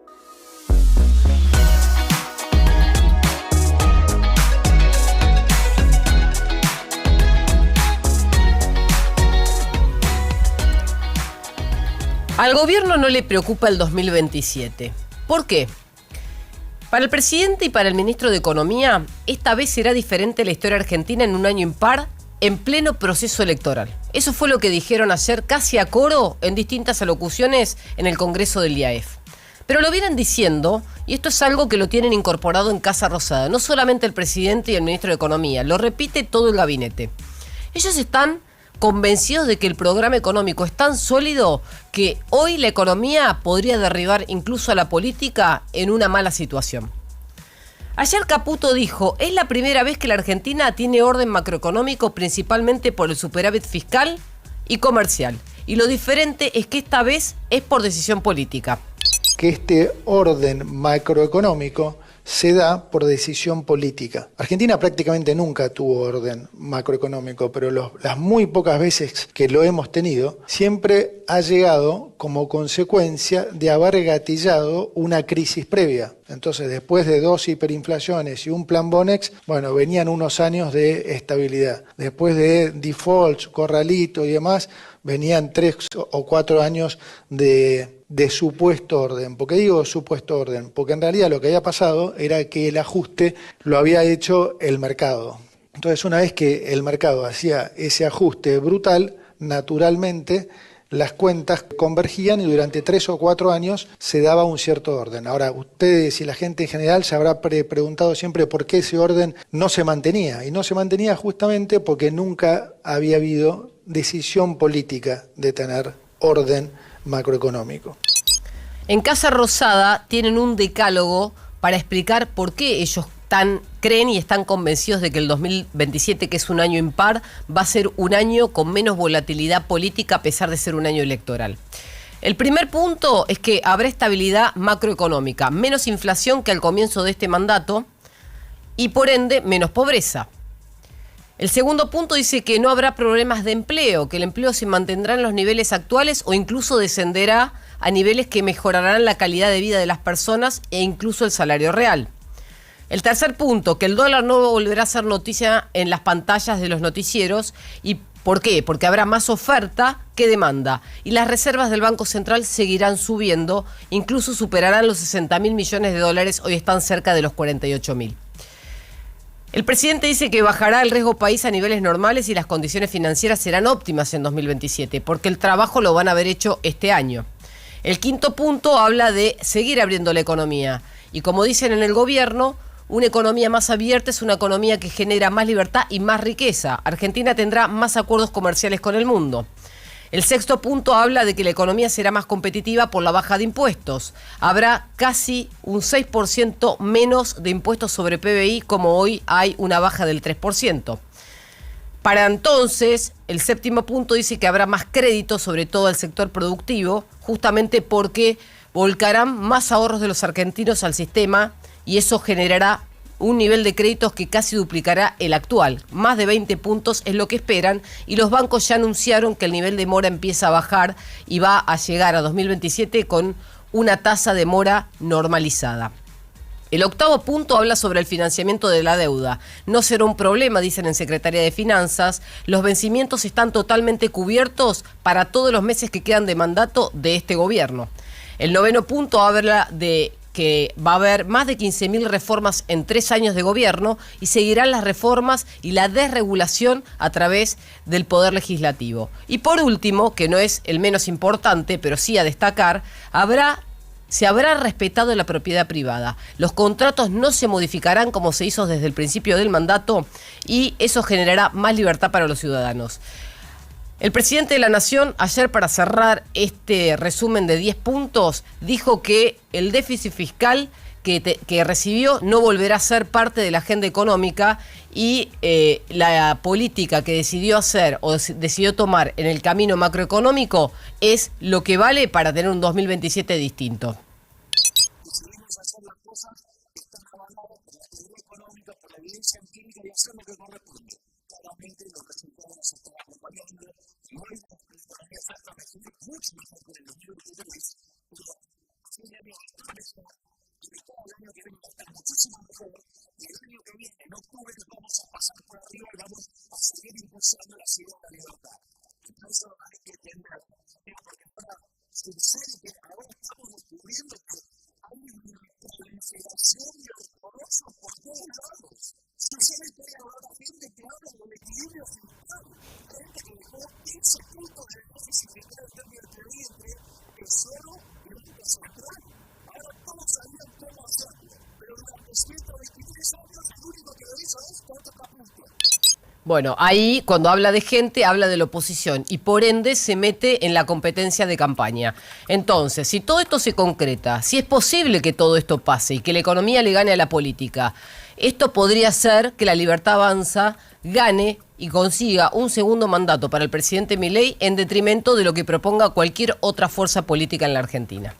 Al gobierno no le preocupa el 2027. ¿Por qué? Para el presidente y para el ministro de Economía, esta vez será diferente la historia argentina en un año impar, en pleno proceso electoral. Eso fue lo que dijeron ayer casi a coro en distintas alocuciones en el Congreso del IAEF. Pero lo vienen diciendo, y esto es algo que lo tienen incorporado en Casa Rosada, no solamente el presidente y el ministro de Economía, lo repite todo el gabinete. Ellos están convencidos de que el programa económico es tan sólido que hoy la economía podría derribar incluso a la política en una mala situación. Ayer Caputo dijo, es la primera vez que la Argentina tiene orden macroeconómico principalmente por el superávit fiscal y comercial. Y lo diferente es que esta vez es por decisión política. Que este orden macroeconómico se da por decisión política. Argentina prácticamente nunca tuvo orden macroeconómico, pero las muy pocas veces que lo hemos tenido, siempre ha llegado como consecuencia de haber gatillado una crisis previa. Entonces, después de 2 hiperinflaciones y un plan Bonex, bueno, venían unos años de estabilidad. Después de defaults, corralito y demás, venían 3 o 4 años de supuesto orden. ¿Por qué digo supuesto orden? Porque en realidad lo que había pasado era que el ajuste lo había hecho el mercado. Entonces, una vez que el mercado hacía ese ajuste brutal, naturalmente las cuentas convergían y durante 3 o 4 años se daba un cierto orden. Ahora, ustedes y la gente en general se habrá preguntado siempre por qué ese orden no se mantenía. Y no se mantenía justamente porque nunca había habido decisión política de tener orden macroeconómico. En Casa Rosada tienen un decálogo para explicar por qué ellos creen y están convencidos de que el 2027, que es un año impar, va a ser un año con menos volatilidad política a pesar de ser un año electoral. El primer punto es que habrá estabilidad macroeconómica, menos inflación que al comienzo de este mandato y por ende menos pobreza. El segundo punto dice que no habrá problemas de empleo, que el empleo se mantendrá en los niveles actuales o incluso descenderá a niveles que mejorarán la calidad de vida de las personas e incluso el salario real. El tercer punto, que el dólar no volverá a ser noticia en las pantallas de los noticieros. ¿Y por qué? Porque habrá más oferta que demanda y las reservas del Banco Central seguirán subiendo, incluso superarán los 60.000 millones de dólares, hoy están cerca de los 48.000. El presidente dice que bajará el riesgo país a niveles normales y las condiciones financieras serán óptimas en 2027, porque el trabajo lo van a haber hecho este año. El quinto punto habla de seguir abriendo la economía. Y como dicen en el gobierno, una economía más abierta es una economía que genera más libertad y más riqueza. Argentina tendrá más acuerdos comerciales con el mundo. El sexto punto habla de que la economía será más competitiva por la baja de impuestos. Habrá casi un 6% menos de impuestos sobre PBI, como hoy hay una baja del 3%. Para entonces, el séptimo punto dice que habrá más crédito, sobre todo al sector productivo, justamente porque volcarán más ahorros de los argentinos al sistema y eso generará un nivel de créditos que casi duplicará el actual. Más de 20 puntos es lo que esperan y los bancos ya anunciaron que el nivel de mora empieza a bajar y va a llegar a 2027 con una tasa de mora normalizada. El octavo punto habla sobre el financiamiento de la deuda. No será un problema, dicen en Secretaría de Finanzas. Los vencimientos están totalmente cubiertos para todos los meses que quedan de mandato de este gobierno. El noveno punto habla de que va a haber más de 15.000 reformas en 3 años de gobierno y seguirán las reformas y la desregulación a través del Poder Legislativo. Y por último, que no es el menos importante, pero sí a destacar, se habrá respetado la propiedad privada. Los contratos no se modificarán como se hizo desde el principio del mandato y eso generará más libertad para los ciudadanos. El presidente de la Nación, ayer para cerrar este resumen de 10 puntos, dijo que el déficit fiscal que recibió no volverá a ser parte de la agenda económica y la política que decidió hacer o decidió tomar en el camino macroeconómico es lo que vale para tener un 2027 distinto. Decidimos hacer las cosas que están avaladas por la teoría económica, por la evidencia empírica y hacer lo que corresponde. Claramente los resultados nos están acompañando. Y hoy la economía está mejor, mucho mejor que en el 2023, pero fin de año y de todo el año que viene va a estar muchísimo mejor. Y el año que viene, en octubre, vamos a pasar por arriba y vamos a seguir impulsando la ciudad de la libertad. Eso hay que entender, porque para suceder que ahora estamos descubriendo que hay una proliferación de ortodoxos por todos lados. Sucede que hay ahora gente que habla del equilibrio fiscal, gente que dejó ese punto de déficit fiscal en términos de entre el suelo y el Banco Central. Ahora todos sabían cómo hacerlo, pero durante 123 años el único que lo hizo es Corto Caputo. Bueno, ahí cuando habla de gente, habla de la oposición y por ende se mete en la competencia de campaña. Entonces, si todo esto se concreta, si es posible que todo esto pase y que la economía le gane a la política, esto podría ser que la Libertad Avanza gane y consiga un segundo mandato para el presidente Milei en detrimento de lo que proponga cualquier otra fuerza política en la Argentina.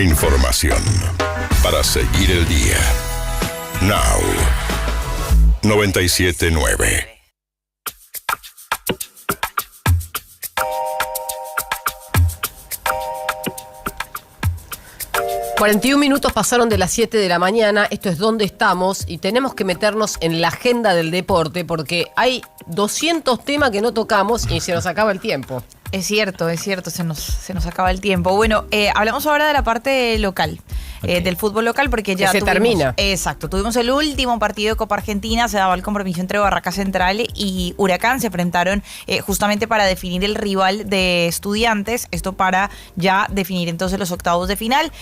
Información para seguir el día. Now 97.9. ...41 pasaron de las 7 de la mañana, esto es Donde Estamos, y tenemos que meternos en la agenda del deporte, porque hay 200 temas que no tocamos y se nos acaba el tiempo. Es cierto, se nos acaba el tiempo. Bueno, hablamos ahora de la parte local, del fútbol local, porque ya se termina. Exacto, tuvimos el último partido de Copa Argentina, se daba el compromiso entre Barracas Central y Huracán, se enfrentaron justamente para definir el rival de Estudiantes, esto para ya definir entonces los octavos de final.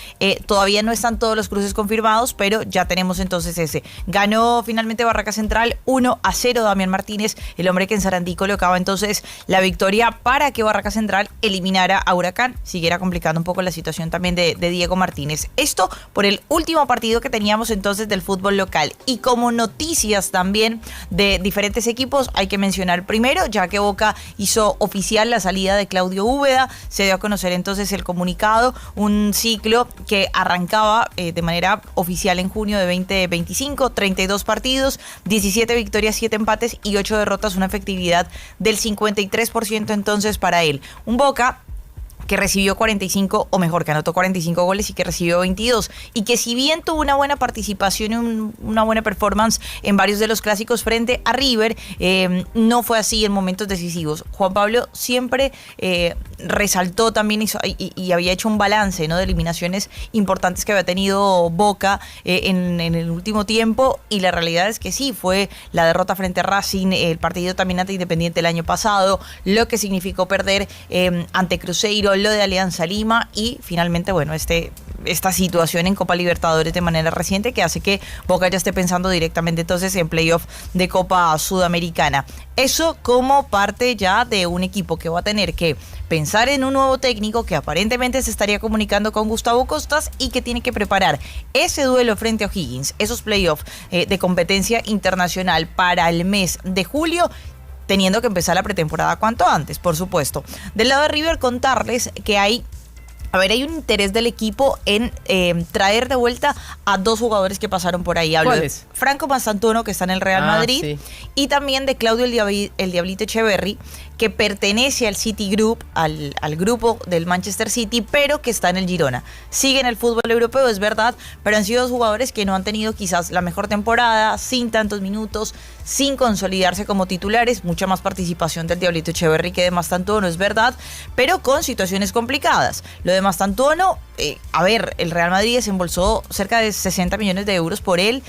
Todavía no están todos los cruces confirmados, pero ya tenemos entonces ese. Ganó finalmente Barracas Central 1-0, Damián Martínez, el hombre que en Sarandí colocaba entonces la victoria para que Barracas Central eliminara a Huracán, siguiera complicando un poco la situación también de Diego Martínez. Esto por el último partido que teníamos entonces del fútbol local. Y como noticias también de diferentes equipos, hay que mencionar primero, ya que Boca hizo oficial la salida de Claudio Úbeda, se dio a conocer entonces el comunicado, un ciclo que arrancaba de manera oficial en junio de 2025, 32 partidos, 17 victorias, 7 empates y 8 derrotas, una efectividad del 53% entonces para él. Un Boca que recibió 45, o mejor, que anotó 45 goles y que recibió 22, y que si bien tuvo una buena participación y una buena performance en varios de los clásicos frente a River, no fue así en momentos decisivos. Juan Pablo siempre resaltó también y había hecho un balance, ¿no?, de eliminaciones importantes que había tenido Boca en el último tiempo, y la realidad es que sí, fue la derrota frente a Racing, el partido también ante Independiente el año pasado, lo que significó perder ante Cruzeiro, lo de Alianza Lima y finalmente, bueno, esta situación en Copa Libertadores de manera reciente que hace que Boca ya esté pensando directamente entonces en playoff de Copa Sudamericana. Eso como parte ya de un equipo que va a tener que pensar en un nuevo técnico que aparentemente se estaría comunicando con Gustavo Costas y que tiene que preparar ese duelo frente a O'Higgins, esos playoffs de competencia internacional para el mes de julio, teniendo que empezar la pretemporada cuanto antes, por supuesto. Del lado de River, contarles que hay un interés del equipo en traer de vuelta a dos jugadores que pasaron por ahí. Hablo de Franco Mastantuono, que está en el Real Madrid, sí, y también de Claudio el Diablito Echeverri, que pertenece al City Group, al grupo del Manchester City, pero que está en el Girona. Sigue en el fútbol europeo, es verdad, pero han sido dos jugadores que no han tenido quizás la mejor temporada, sin tantos minutos, sin consolidarse como titulares, mucha más participación del Diablito Echeverri que de Mastantuono, es verdad, pero con situaciones complicadas. Lo de Mastantuono, el Real Madrid desembolsó cerca de 60 millones de euros por él.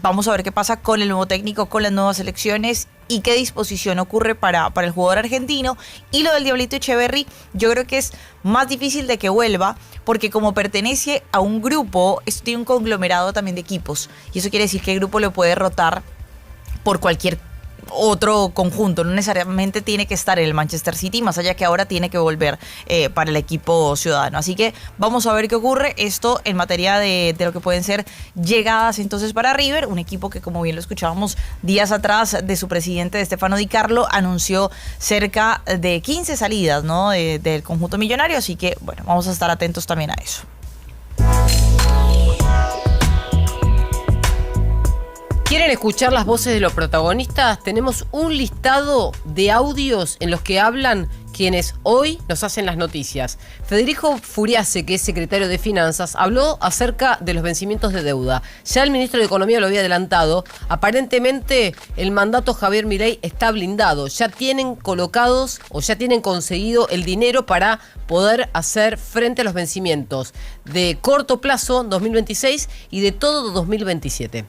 Vamos a ver qué pasa con el nuevo técnico, con las nuevas elecciones y qué disposición ocurre para el jugador argentino. Y lo del Diablito Echeverri, yo creo que es más difícil de que vuelva, porque como pertenece a un grupo, esto tiene un conglomerado también de equipos. Y eso quiere decir que el grupo lo puede rotar por cualquier otro conjunto, no necesariamente tiene que estar en el Manchester City, más allá que ahora tiene que volver para el equipo ciudadano. Así que vamos a ver qué ocurre. Esto en materia de lo que pueden ser llegadas entonces para River, un equipo que, como bien lo escuchábamos días atrás de su presidente, de Stefano Di Carlo, anunció cerca de 15 salidas, ¿no?, del conjunto millonario. Así que, bueno, vamos a estar atentos también a eso. ¿Quieren escuchar las voces de los protagonistas? Tenemos un listado de audios en los que hablan quienes hoy nos hacen las noticias. Federico Furiase, que es secretario de Finanzas, habló acerca de los vencimientos de deuda. Ya el ministro de Economía lo había adelantado. Aparentemente el mandato Javier Milei está blindado. Ya tienen colocados o ya tienen conseguido el dinero para poder hacer frente a los vencimientos de corto plazo, 2026, y de todo 2027.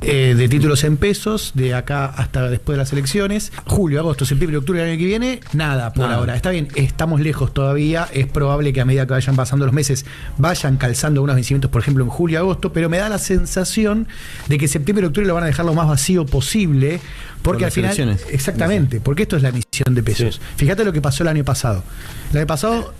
De títulos en pesos, de acá hasta después de las elecciones, julio, agosto, septiembre, octubre del año que viene, nada por ahora. Está bien, estamos lejos todavía, es probable que a medida que vayan pasando los meses vayan calzando algunos vencimientos, por ejemplo en julio, agosto, pero me da la sensación de que septiembre y octubre lo van a dejar lo más vacío posible, porque al final, exactamente, porque esto es la emisión de pesos. Sí. Fíjate lo que pasó el año pasado. El año pasado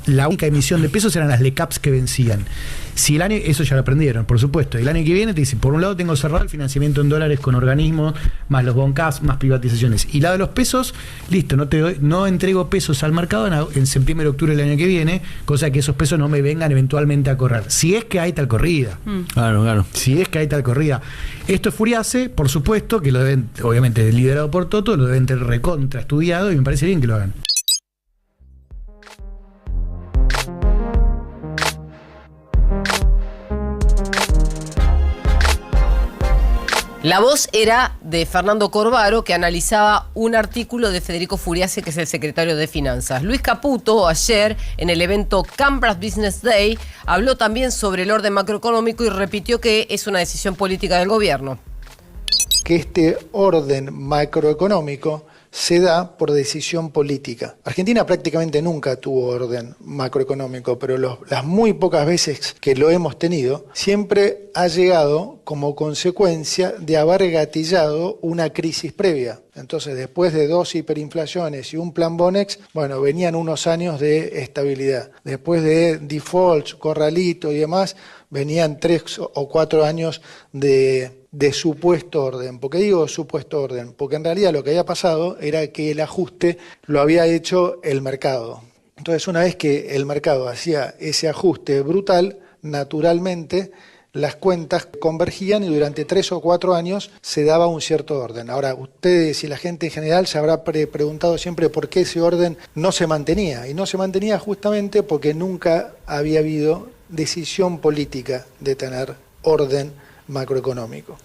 la única emisión de pesos eran las LECAPs que vencían. Si el año, eso ya lo aprendieron, por supuesto. El año que viene te dicen, por un lado tengo cerrado el financiamiento en dólares con organismos, más los boncaps, más privatizaciones. Y la de los pesos, listo, no entrego pesos al mercado en septiembre, octubre del año que viene, cosa que esos pesos no me vengan eventualmente a correr. Si es que hay tal corrida. Claro. Si es que hay tal corrida. Esto es Furiace, por supuesto, que lo deben, obviamente liderado por Toto, lo deben tener recontra estudiado y me parece bien que lo hagan. La voz era de Fernando Corvaro, que analizaba un artículo de Federico Furiace, que es el secretario de Finanzas. Luis Caputo, ayer, en el evento Canberra Business Day, habló también sobre el orden macroeconómico y repitió que es una decisión política del gobierno. Que este orden macroeconómico se da por decisión política. Argentina prácticamente nunca tuvo orden macroeconómico, pero las muy pocas veces que lo hemos tenido, siempre ha llegado como consecuencia de haber gatillado una crisis previa. Entonces, después de 2 hiperinflaciones y un plan Bonex, bueno, venían unos años de estabilidad. Después de defaults, corralito y demás, venían 3 o 4 años de supuesto orden. ¿Por qué digo supuesto orden? Porque en realidad lo que había pasado era que el ajuste lo había hecho el mercado. Entonces, una vez que el mercado hacía ese ajuste brutal, naturalmente las cuentas convergían y durante 3 o 4 años se daba un cierto orden. Ahora, ustedes y la gente en general se habrá preguntado siempre por qué ese orden no se mantenía. Y no se mantenía justamente porque nunca había habido decisión política de tener orden macroeconómico.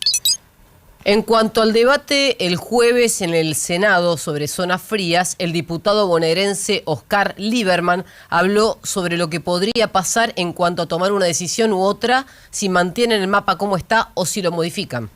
En cuanto al debate el jueves en el Senado sobre zonas frías, el diputado bonaerense Oscar Lieberman habló sobre lo que podría pasar en cuanto a tomar una decisión u otra, si mantienen el mapa como está o si lo modifican.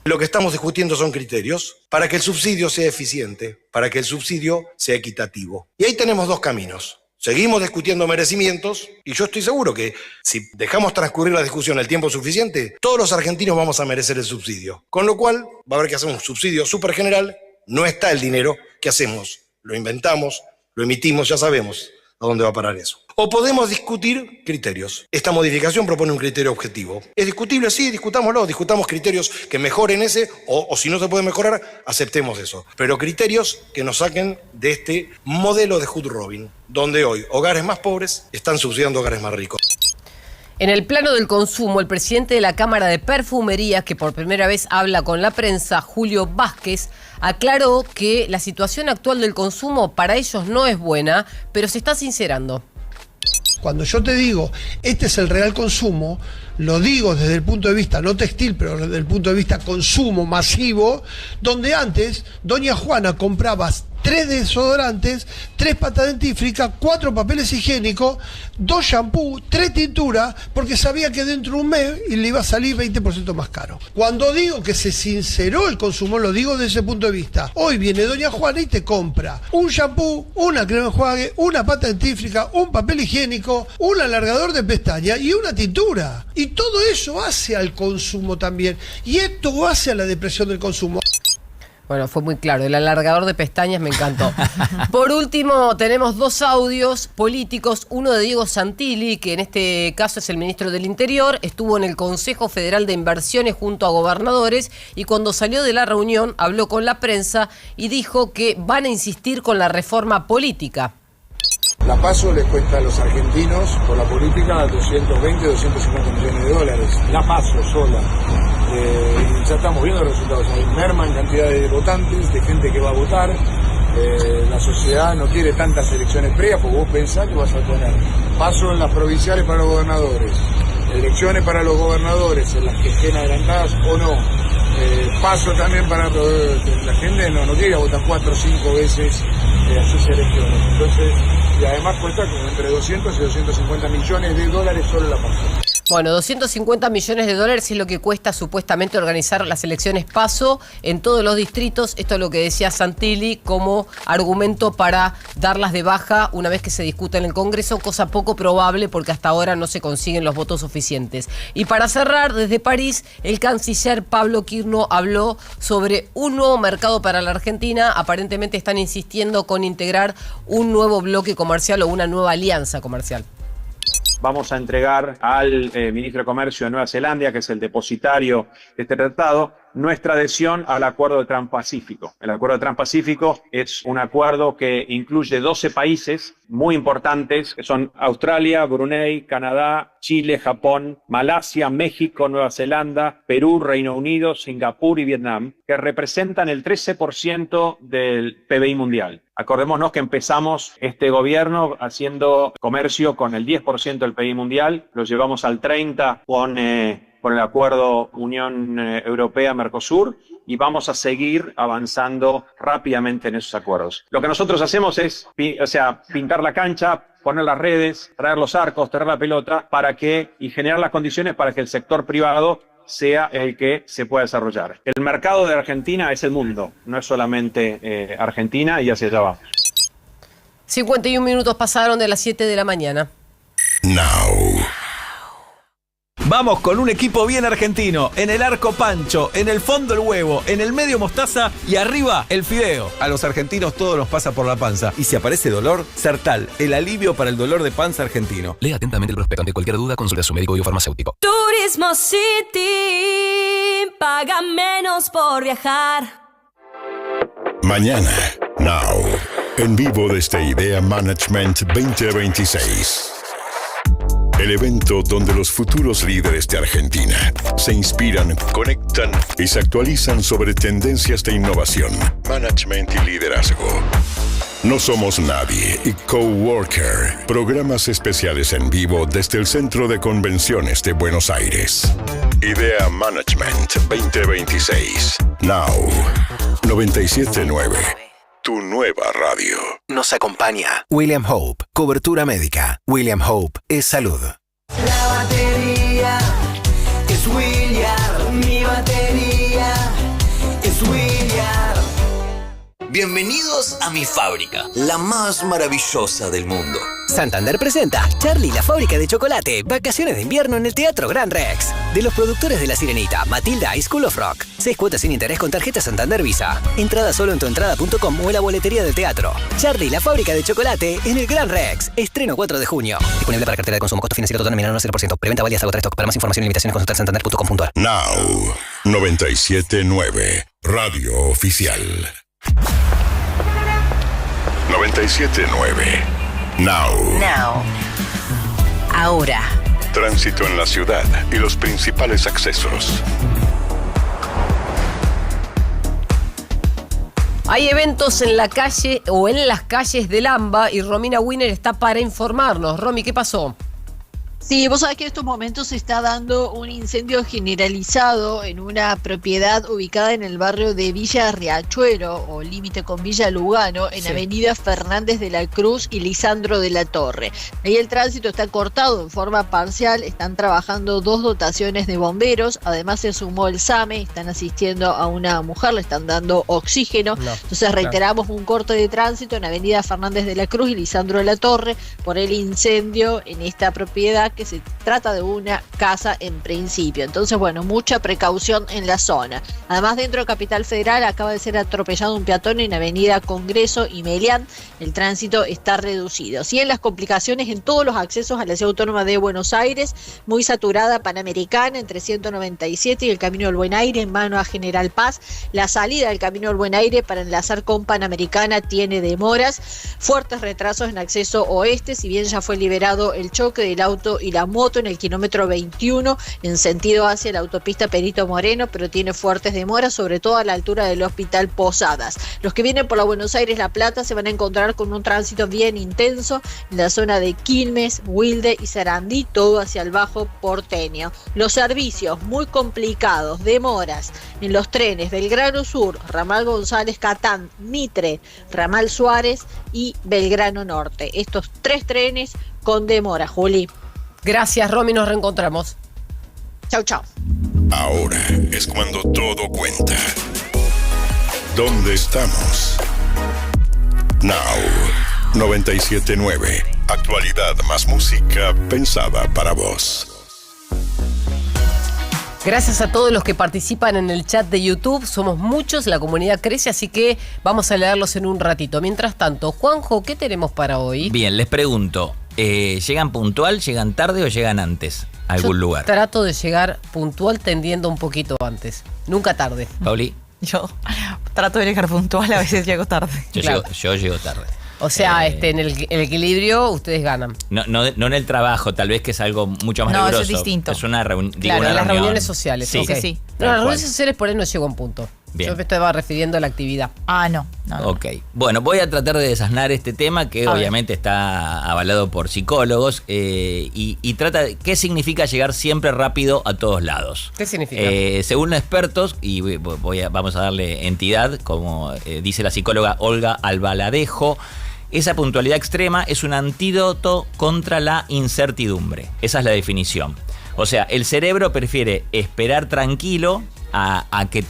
Lo que estamos discutiendo son criterios para que el subsidio sea eficiente, para que el subsidio sea equitativo. Y ahí tenemos 2 caminos. Seguimos discutiendo merecimientos y yo estoy seguro que si dejamos transcurrir la discusión el tiempo suficiente, todos los argentinos vamos a merecer el subsidio. Con lo cual va a haber que hacer un subsidio súper general, no está el dinero, ¿qué hacemos? Lo inventamos, lo emitimos, ya sabemos a dónde va a parar eso. O podemos discutir criterios. Esta modificación propone un criterio objetivo. ¿Es discutible? Sí, discutámoslo. Discutamos criterios que mejoren ese, o si no se puede mejorar, aceptemos eso. Pero criterios que nos saquen de este modelo de Hood Robin, donde hoy hogares más pobres están subsidiando hogares más ricos. En el plano del consumo, el presidente de la Cámara de Perfumería, que por primera vez habla con la prensa, Julio Vázquez, aclaró que la situación actual del consumo para ellos no es buena, pero se está sincerando. Cuando yo te digo, este es el real consumo, lo digo desde el punto de vista no textil, pero desde el punto de vista consumo masivo, donde antes doña Juana compraba 3 desodorantes, 3 pastas dentífricas, 4 papeles higiénicos, 2 shampoos, 3 tinturas, porque sabía que dentro de un mes le iba a salir 20% más caro. Cuando digo que se sinceró el consumo, lo digo desde ese punto de vista. Hoy viene doña Juana y te compra un shampoo, una crema de enjuague, una pasta dentífrica, un papel higiénico, un alargador de pestañas y una tintura. Y todo eso hace al consumo también. Y esto hace a la depresión del consumo. Bueno, fue muy claro. El alargador de pestañas me encantó. Por último, tenemos 2 audios políticos. Uno de Diego Santilli, que en este caso es el ministro del Interior. Estuvo en el Consejo Federal de Inversiones junto a gobernadores y cuando salió de la reunión habló con la prensa y dijo que van a insistir con la reforma política. La PASO les cuesta a los argentinos, por la política, 220, 250 millones de dólares. La PASO sola. Ya estamos viendo los resultados. Hay merma en cantidad de votantes, de gente que va a votar. La sociedad no quiere tantas elecciones previas, porque vos pensás que vas a poner PASO en las provinciales para los gobernadores, elecciones para los gobernadores, en las que estén adelantadas o no. PASO también para la gente no quiere ir a votar 4 o 5 veces a sus elecciones. Entonces, y además cuesta como entre 200 y 250 millones de dólares solo la PASO. Bueno, 250 millones de dólares es lo que cuesta supuestamente organizar las elecciones PASO en todos los distritos. Esto es lo que decía Santilli como argumento para darlas de baja una vez que se discuta en el Congreso, cosa poco probable porque hasta ahora no se consiguen los votos suficientes. Y para cerrar, desde París, el canciller Pablo Quirno habló sobre un nuevo mercado para la Argentina. Aparentemente están insistiendo con integrar un nuevo bloque comercial o una nueva alianza comercial. Vamos a entregar al ministro de Comercio de Nueva Zelanda, que es el depositario de este tratado, nuestra adhesión al Acuerdo de Transpacífico. El Acuerdo de Transpacífico es un acuerdo que incluye 12 países muy importantes, que son Australia, Brunei, Canadá, Chile, Japón, Malasia, México, Nueva Zelanda, Perú, Reino Unido, Singapur y Vietnam, que representan el 13% del PBI mundial. Acordémonos que empezamos este gobierno haciendo comercio con el 10% del PBI mundial, lo llevamos al 30% con el acuerdo Unión Europea-Mercosur y vamos a seguir avanzando rápidamente en esos acuerdos. Lo que nosotros hacemos es pintar la cancha, poner las redes, traer los arcos, traer la pelota y generar las condiciones para que el sector privado sea el que se pueda desarrollar. El mercado de Argentina es el mundo, no es solamente Argentina y hacia allá vamos. 51 minutos pasaron de las 7 de la mañana. Now. Vamos con un equipo bien argentino. En el arco Pancho, en el fondo el huevo, en el medio mostaza y arriba el fideo. A los argentinos todo nos pasa por la panza. Y si aparece dolor, Sertal, el alivio para el dolor de panza argentino. Lea atentamente el prospecto. Ante cualquier duda, consulte a su médico o farmacéutico. Turismo City, paga menos por viajar. Mañana, Now. En vivo desde Idea Management 2026. El evento donde los futuros líderes de Argentina se inspiran, conectan y se actualizan sobre tendencias de innovación, management y liderazgo. No somos nadie y Coworker, programas especiales en vivo desde el Centro de Convenciones de Buenos Aires. Idea Management 2026. Now. 97.9. Tu nueva radio. Nos acompaña William Hope, cobertura médica. William Hope es salud. La batería es William, mi batería es William. Bienvenidos a mi fábrica, la más maravillosa del mundo. Santander presenta Charlie la fábrica de chocolate, vacaciones de invierno en el Teatro Gran Rex. De los productores de La Sirenita, Matilda y School of Rock. 6 cuotas sin interés con tarjeta Santander Visa. Entrada solo en tuentrada.com o en la boletería del teatro. Charlie la fábrica de chocolate en el Gran Rex. Estreno 4 de junio. Disponible para cartera de consumo. Costo financiero total nominal 0%. Preventa válida hasta agotar stock. Para más información y limitaciones consultar santander.com.ar. Now. 97.9. Radio Oficial. 97.9. Now. Ahora. Tránsito en la ciudad y los principales accesos. Hay eventos en la calle o en las calles del AMBA y Romina Wiener está para informarnos. Romy, ¿qué pasó? Sí, vos sabés que en estos momentos se está dando un incendio generalizado en una propiedad ubicada en el barrio de Villa Riachuelo o límite con Villa Lugano, en Avenida Fernández de la Cruz y Lisandro de la Torre. Ahí el tránsito está cortado en forma parcial, están trabajando 2 dotaciones de bomberos, además se sumó el SAME, están asistiendo a una mujer, le están dando oxígeno. Entonces reiteramos un corte de tránsito en Avenida Fernández de la Cruz y Lisandro de la Torre por el incendio en esta propiedad, que se trata de una casa en principio. Entonces, bueno, mucha precaución en la zona. Además, dentro de Capital Federal acaba de ser atropellado un peatón en Avenida Congreso y Melián. El tránsito está reducido. Siguen las complicaciones en todos los accesos a la Ciudad Autónoma de Buenos Aires, muy saturada Panamericana entre 197 y el Camino del Buen Aire en mano a General Paz. La salida del Camino del Buen Aire para enlazar con Panamericana tiene demoras, fuertes retrasos en acceso oeste, si bien ya fue liberado el choque del auto y la moto en el kilómetro 21 en sentido hacia la autopista Perito Moreno, pero tiene fuertes demoras, sobre todo a la altura del Hospital Posadas. Los que vienen por la Buenos Aires-La Plata se van a encontrar con un tránsito bien intenso en la zona de Quilmes, Wilde y Sarandí, todo hacia el Bajo Porteño. Los servicios muy complicados, demoras en los trenes Belgrano Sur, Ramal González Catán, Mitre, Ramal Suárez y Belgrano Norte. Estos 3 trenes con demora, Juli. Gracias, Romy, nos reencontramos. Chau, chau. Ahora es cuando todo cuenta. ¿Dónde estamos? Now 97.9. Actualidad más música pensada para vos. Gracias a todos los que participan en el chat de YouTube. Somos muchos, la comunidad crece, así que vamos a leerlos en un ratito. Mientras tanto, Juanjo, ¿qué tenemos para hoy? Bien, les pregunto, ¿llegan puntual, llegan tarde o llegan antes a algún lugar? Trato de llegar puntual tendiendo un poquito antes. Nunca tarde. Pauli. Yo trato de llegar puntual, a veces llego tarde. Yo llego tarde. O sea, en el equilibrio ustedes ganan. No en el trabajo, tal vez, que es algo mucho más riguroso. Eso es distinto. Es una reunión. Claro, en las reuniones sociales. Sí, okay. sí. No, las reuniones sociales por ahí no llego a un punto. Bien. Yo me estaba refiriendo a la actividad. No. Ok. Bueno, voy a tratar de desasnar este tema que obviamente está avalado por psicólogos y trata de qué significa llegar siempre rápido a todos lados. ¿Qué significa? Según los expertos, y vamos a darle entidad, como dice la psicóloga Olga Albaladejo, esa puntualidad extrema es un antídoto contra la incertidumbre. Esa es la definición. O sea, el cerebro prefiere esperar tranquilo a que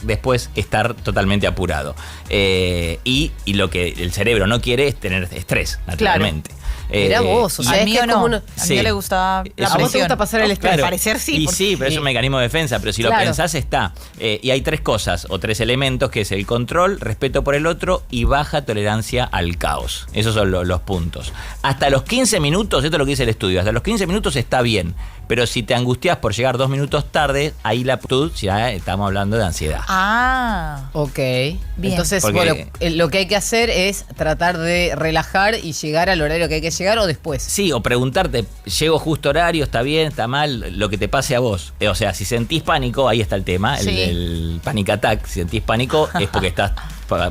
después estar totalmente apurado. Y lo que el cerebro no quiere es tener estrés, naturalmente. Claro. Mirá vos, o sea, a mí no. A mí no le gusta la ¿A vos te gusta pasar el estrés? Claro. Al parecer sí. Y sí, pero es un mecanismo de defensa, pero si lo pensás está. Y hay tres cosas o tres elementos, que es el control, respeto por el otro y baja tolerancia al caos. Esos son los puntos. Hasta los 15 minutos, esto es lo que dice el estudio, hasta los 15 minutos está bien, pero si te angustias por llegar 2 minutos tarde, ahí la actitud ya estamos hablando de ansiedad. Ok. Bien. Entonces, Porque, lo que hay que hacer es tratar de relajar y llegar al horario que hay que llegar o después. Sí, o preguntarte, llego justo horario, está bien, está mal, lo que te pase a vos. O sea, si sentís pánico, ahí está el tema, el panic attack. Si sentís pánico es porque estás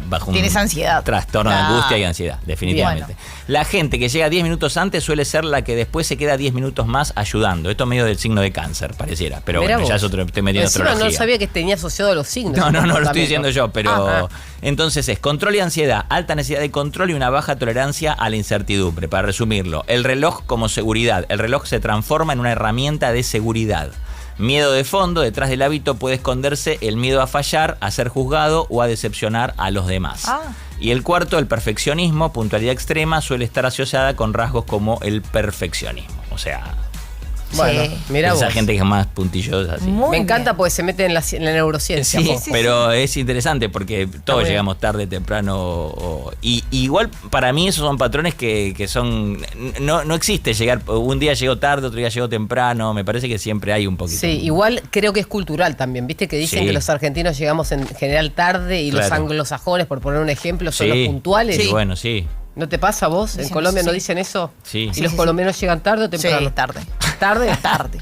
bajo Tienes ansiedad. Trastorno de angustia y ansiedad, definitivamente. Bueno. La gente que llega 10 minutos antes suele ser la que después se queda 10 minutos más ayudando. Esto medio del signo de Cáncer, pareciera. Pero Mirá bueno, ya vos. es otro, estoy metiendo Encima astrología. no sabía que tenía asociado a los signos. No, lo estoy diciendo yo, pero entonces es control y ansiedad, alta necesidad de control y una baja tolerancia a la incertidumbre. Para resumirlo, el reloj como seguridad. El reloj se transforma en una herramienta de seguridad. Miedo de fondo, detrás del hábito puede esconderse el miedo a fallar, a ser juzgado o a decepcionar a los demás. Y el cuarto, el perfeccionismo, puntualidad extrema, suele estar asociada con rasgos como el perfeccionismo. O sea, bueno, mira esa vos. gente que es más puntillosa. Así. Me encanta porque se mete en la neurociencia. Sí, pero es interesante porque todos llegamos tarde, temprano. Y igual para mí esos son patrones que son... No existe llegar, un día llego tarde, otro día llego temprano. Me parece que siempre hay un poquito. Sí, igual creo que es cultural también. Viste que dicen que los argentinos llegamos en general tarde y los anglosajones, por poner un ejemplo, son los puntuales. Sí, bueno, sí. ¿No te pasa a vos? ¿En Dicen Colombia sí. no dicen eso? Sí. ¿Y los colombianos llegan tarde o temprano? Sí, tarde. ¿Tarde? Tarde.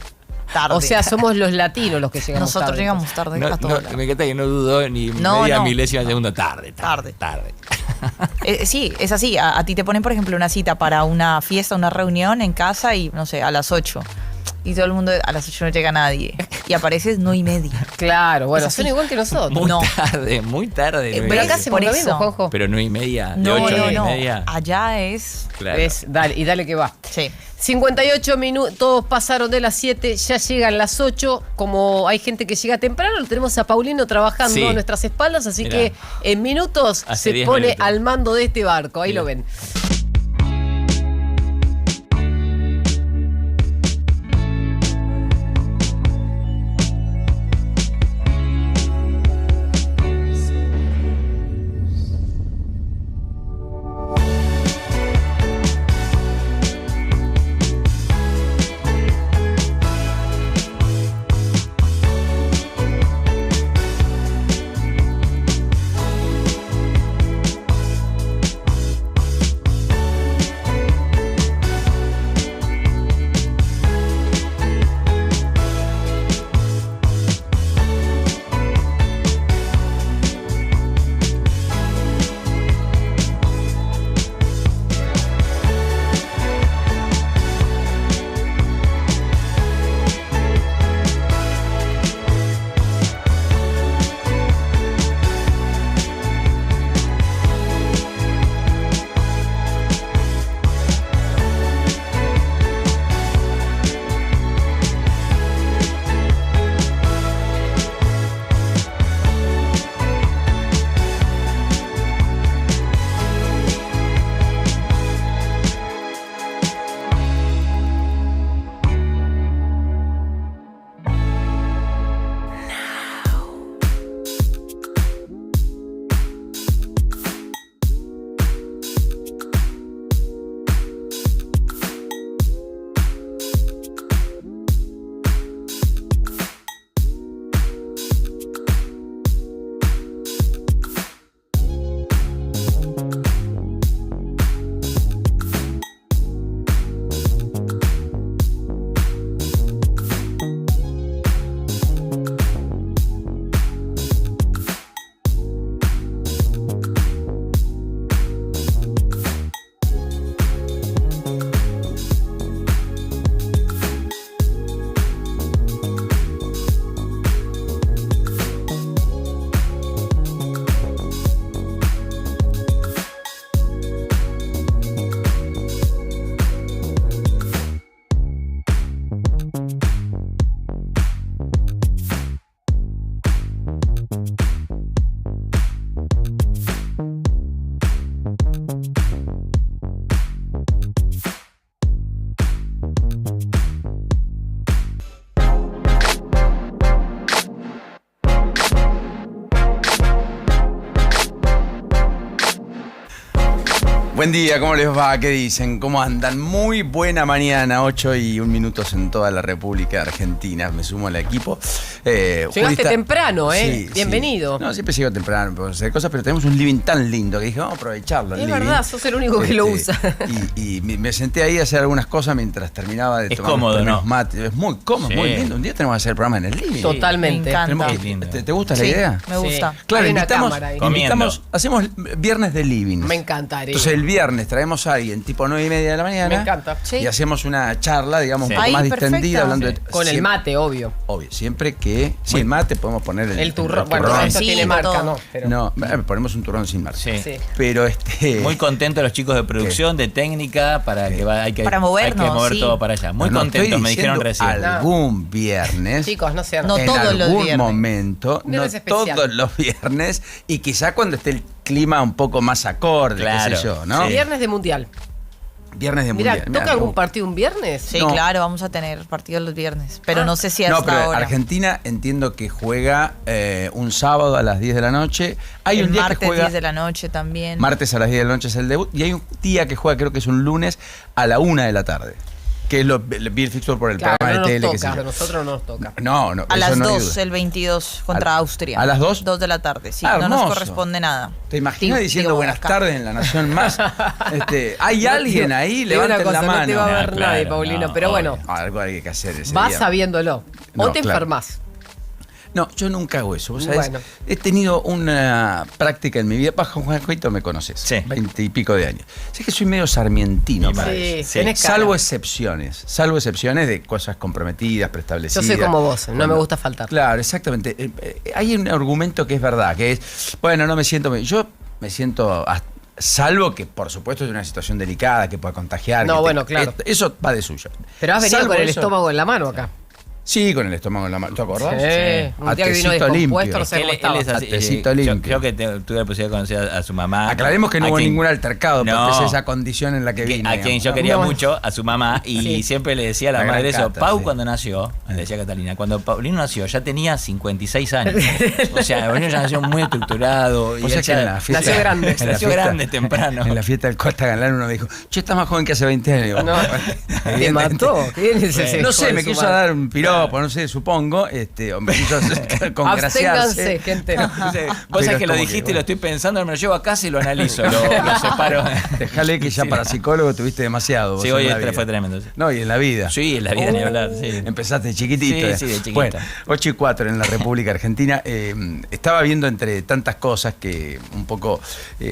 O sea, somos los latinos los que llegamos Nosotros tarde. llegamos tarde. No, a todo lado. me encanta que no dudó ni media milésima de segundo. Tarde. Sí, es así. A ti te ponen, por ejemplo, una cita para una fiesta, una reunión en casa y, no sé, a las 8. Y todo el mundo, a las 8 no llega nadie. Y apareces 9:30. Claro, bueno, son igual que nosotros. Muy tarde. Pero acá hacemos lo mismo, Juanjo. Pero 9:30, de No, 8 a no. 9:30. Allá es... Claro. Dale que va. Sí. 58 minutos, todos pasaron de las 7, ya llegan las 8. Como hay gente que llega temprano, lo tenemos a Paulino trabajando a nuestras espaldas, así Mirá. que en minutos Hace se 10 pone minutos. al mando de este barco. Ahí lo ven. Buen día, ¿cómo les va? ¿Qué dicen? ¿Cómo andan? Muy buena mañana, 8:01 en toda la República Argentina. Me sumo al equipo. Llegaste temprano, ¿eh? Sí, bienvenido. Sí. No, siempre llego temprano para hacer cosas, pero tenemos un living tan lindo que dije, vamos a aprovecharlo. Es verdad, sos el único que lo usa. Y me senté ahí a hacer algunas cosas mientras terminaba de Es tomar cómodo, unos ¿no? mates. Es muy cómodo, Sí. muy lindo. Un día tenemos que hacer el programa en el living. Totalmente. Me encanta. Tenemos que- ¿Te gusta la Sí, idea? me gusta. Claro, Hay una invitamos, cámara ahí. hacemos viernes de living. Me encantaría. Entonces el viernes traemos a alguien tipo 9:30 de la mañana. Me encanta. Y hacemos una charla, digamos, Sí. un poco Ahí, más perfecto. distendida, hablando de. Con el mate, obvio. Obvio, siempre que. Sin mate podemos poner El turrón. Bueno, esto tiene marca, ¿no? Pero- No, ponemos un turrón sin marca. Sí. Pero Muy contentos los chicos de producción, de técnica, para que hay que Para movernos, hay que mover sí. todo para allá. Muy No, contentos, estoy me dijeron diciendo recién. Algún viernes. Chicos, no sean No en todos los algún viernes. momento, no Viernes especial. todos los viernes, y quizá cuando esté el clima un poco más acorde, Claro, qué sé yo, ¿no? Viernes de mundial. Viernes de Mirá, mundial. ¿toca Mirá, algún partido un viernes? Sí, No. claro, vamos a tener partidos los viernes. Pero no sé si hasta No, pero ahora. Argentina entiendo que juega un sábado a las 10 de la noche. Hay El un día martes que juega 10 de la noche también. martes a las 10 de la noche es el debut. Y hay un día que juega, creo que es un lunes, a la 1 de la tarde. Que es el Beer Fixture por el Claro, programa no de nos tele. toca, que a nosotros no nos toca. No, A eso las no hay 2, duda. el 22 contra Austria. ¿A las 2? 2 de la tarde, sí. Ah, no nos hermoso. corresponde nada. ¿Te imaginas Digo, diciendo buenas acá. tardes en La Nación Más? ¿Hay alguien ahí? Te digo una Levanten cosa, la mano. no te va a ver Ah, nadie, claro, Paulino, no, pero obvio. bueno. Algo hay que hacer ese Vas día. sabiéndolo. O No, te claro. enfermas. No, yo nunca hago eso. ¿Vos sabés? Bueno. He tenido una práctica en mi vida. Bajo Juanjito me conoces. Sí. 20 y pico de años. Sé que soy medio sarmientino Sí, para Sí, eso. tenés cara. Salvo excepciones de cosas comprometidas, preestablecidas. Yo soy como vos, no me Bueno, gusta faltar. Claro, exactamente. Hay un argumento que es verdad, que es, bueno, no me siento bien. Yo me siento, salvo que por supuesto es una situación delicada, que pueda contagiar. No, que bueno, claro. Eso va de suyo. Pero has venido Salvo con el eso- estómago en la mano acá. Sí, con el estómago en la mano. ¿Te acordás? Sí. Un día que vino Atecito descompuesto, no sé Él, cómo él estaba. es así, Atecito yo limpio. creo que tuve la posibilidad de conocer a su mamá. Aclaremos que no A hubo quien- ningún altercado, No. porque es esa condición en la que vine. A quien yo digamos. quería No. mucho, a su mamá, y Sí. siempre le decía a la La madre gran eso. Cata, Pau sí. cuando nació, le decía Catalina, cuando Paulino nació ya tenía 56 años. O sea, Paulino ya nació muy estructurado. Y O sea él que ya- en la fiesta, Nació grande. en la Nació fiesta- grande temprano. En la fiesta del Costa Galán uno me dijo, che, estás más joven que hace 20 años. No. Te Evidentemente. mató. ¿Quién es ese? No hijo sé, de me su quiso madre? dar un piropo, no sé, supongo. O me quiso congraciarse. Absténganse, gente. Vos Pero sabés que lo como dijiste, bueno. lo estoy pensando, me lo llevo a casa y lo analizo, lo separo. Dejale que ya para psicólogo tuviste demasiado. vos Sí, en hoy la vida. fue tremendo. Sí. No, y en la vida. Sí, en la vida ni hablar. Sí. Empezaste chiquitito. Sí, sí, de chiquito. Bueno, 8:04 en la República Argentina. Estaba viendo entre tantas cosas que un poco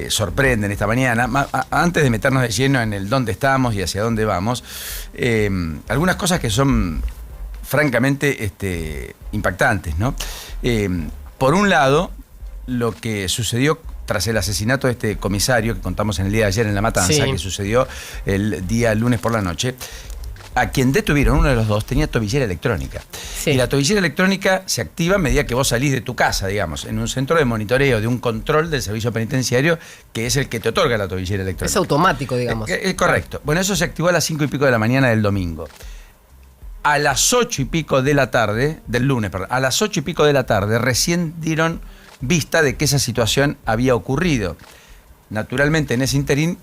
sorprenden esta mañana. Antes de meternos de lleno en el dónde estamos y hacia dónde vamos, algunas cosas que son francamente impactantes, ¿no? Por un lado, lo que sucedió tras el asesinato de este comisario que contamos en el día de ayer en La Matanza, Sí. que sucedió el día lunes por la noche, a quien detuvieron, uno de los dos, tenía tobillera electrónica. Sí. Y la tobillera electrónica se activa a medida que vos salís de tu casa, digamos, en un centro de monitoreo, de un control del servicio penitenciario, que es el que te otorga la tobillera electrónica. Es automático, digamos. Correcto. Bueno, eso se activó a las 5 y pico de la mañana del domingo. A las 8 y pico de la tarde, del lunes, perdón, a las 8 y pico de la tarde recién dieron vista de que esa situación había ocurrido. Naturalmente, en ese interín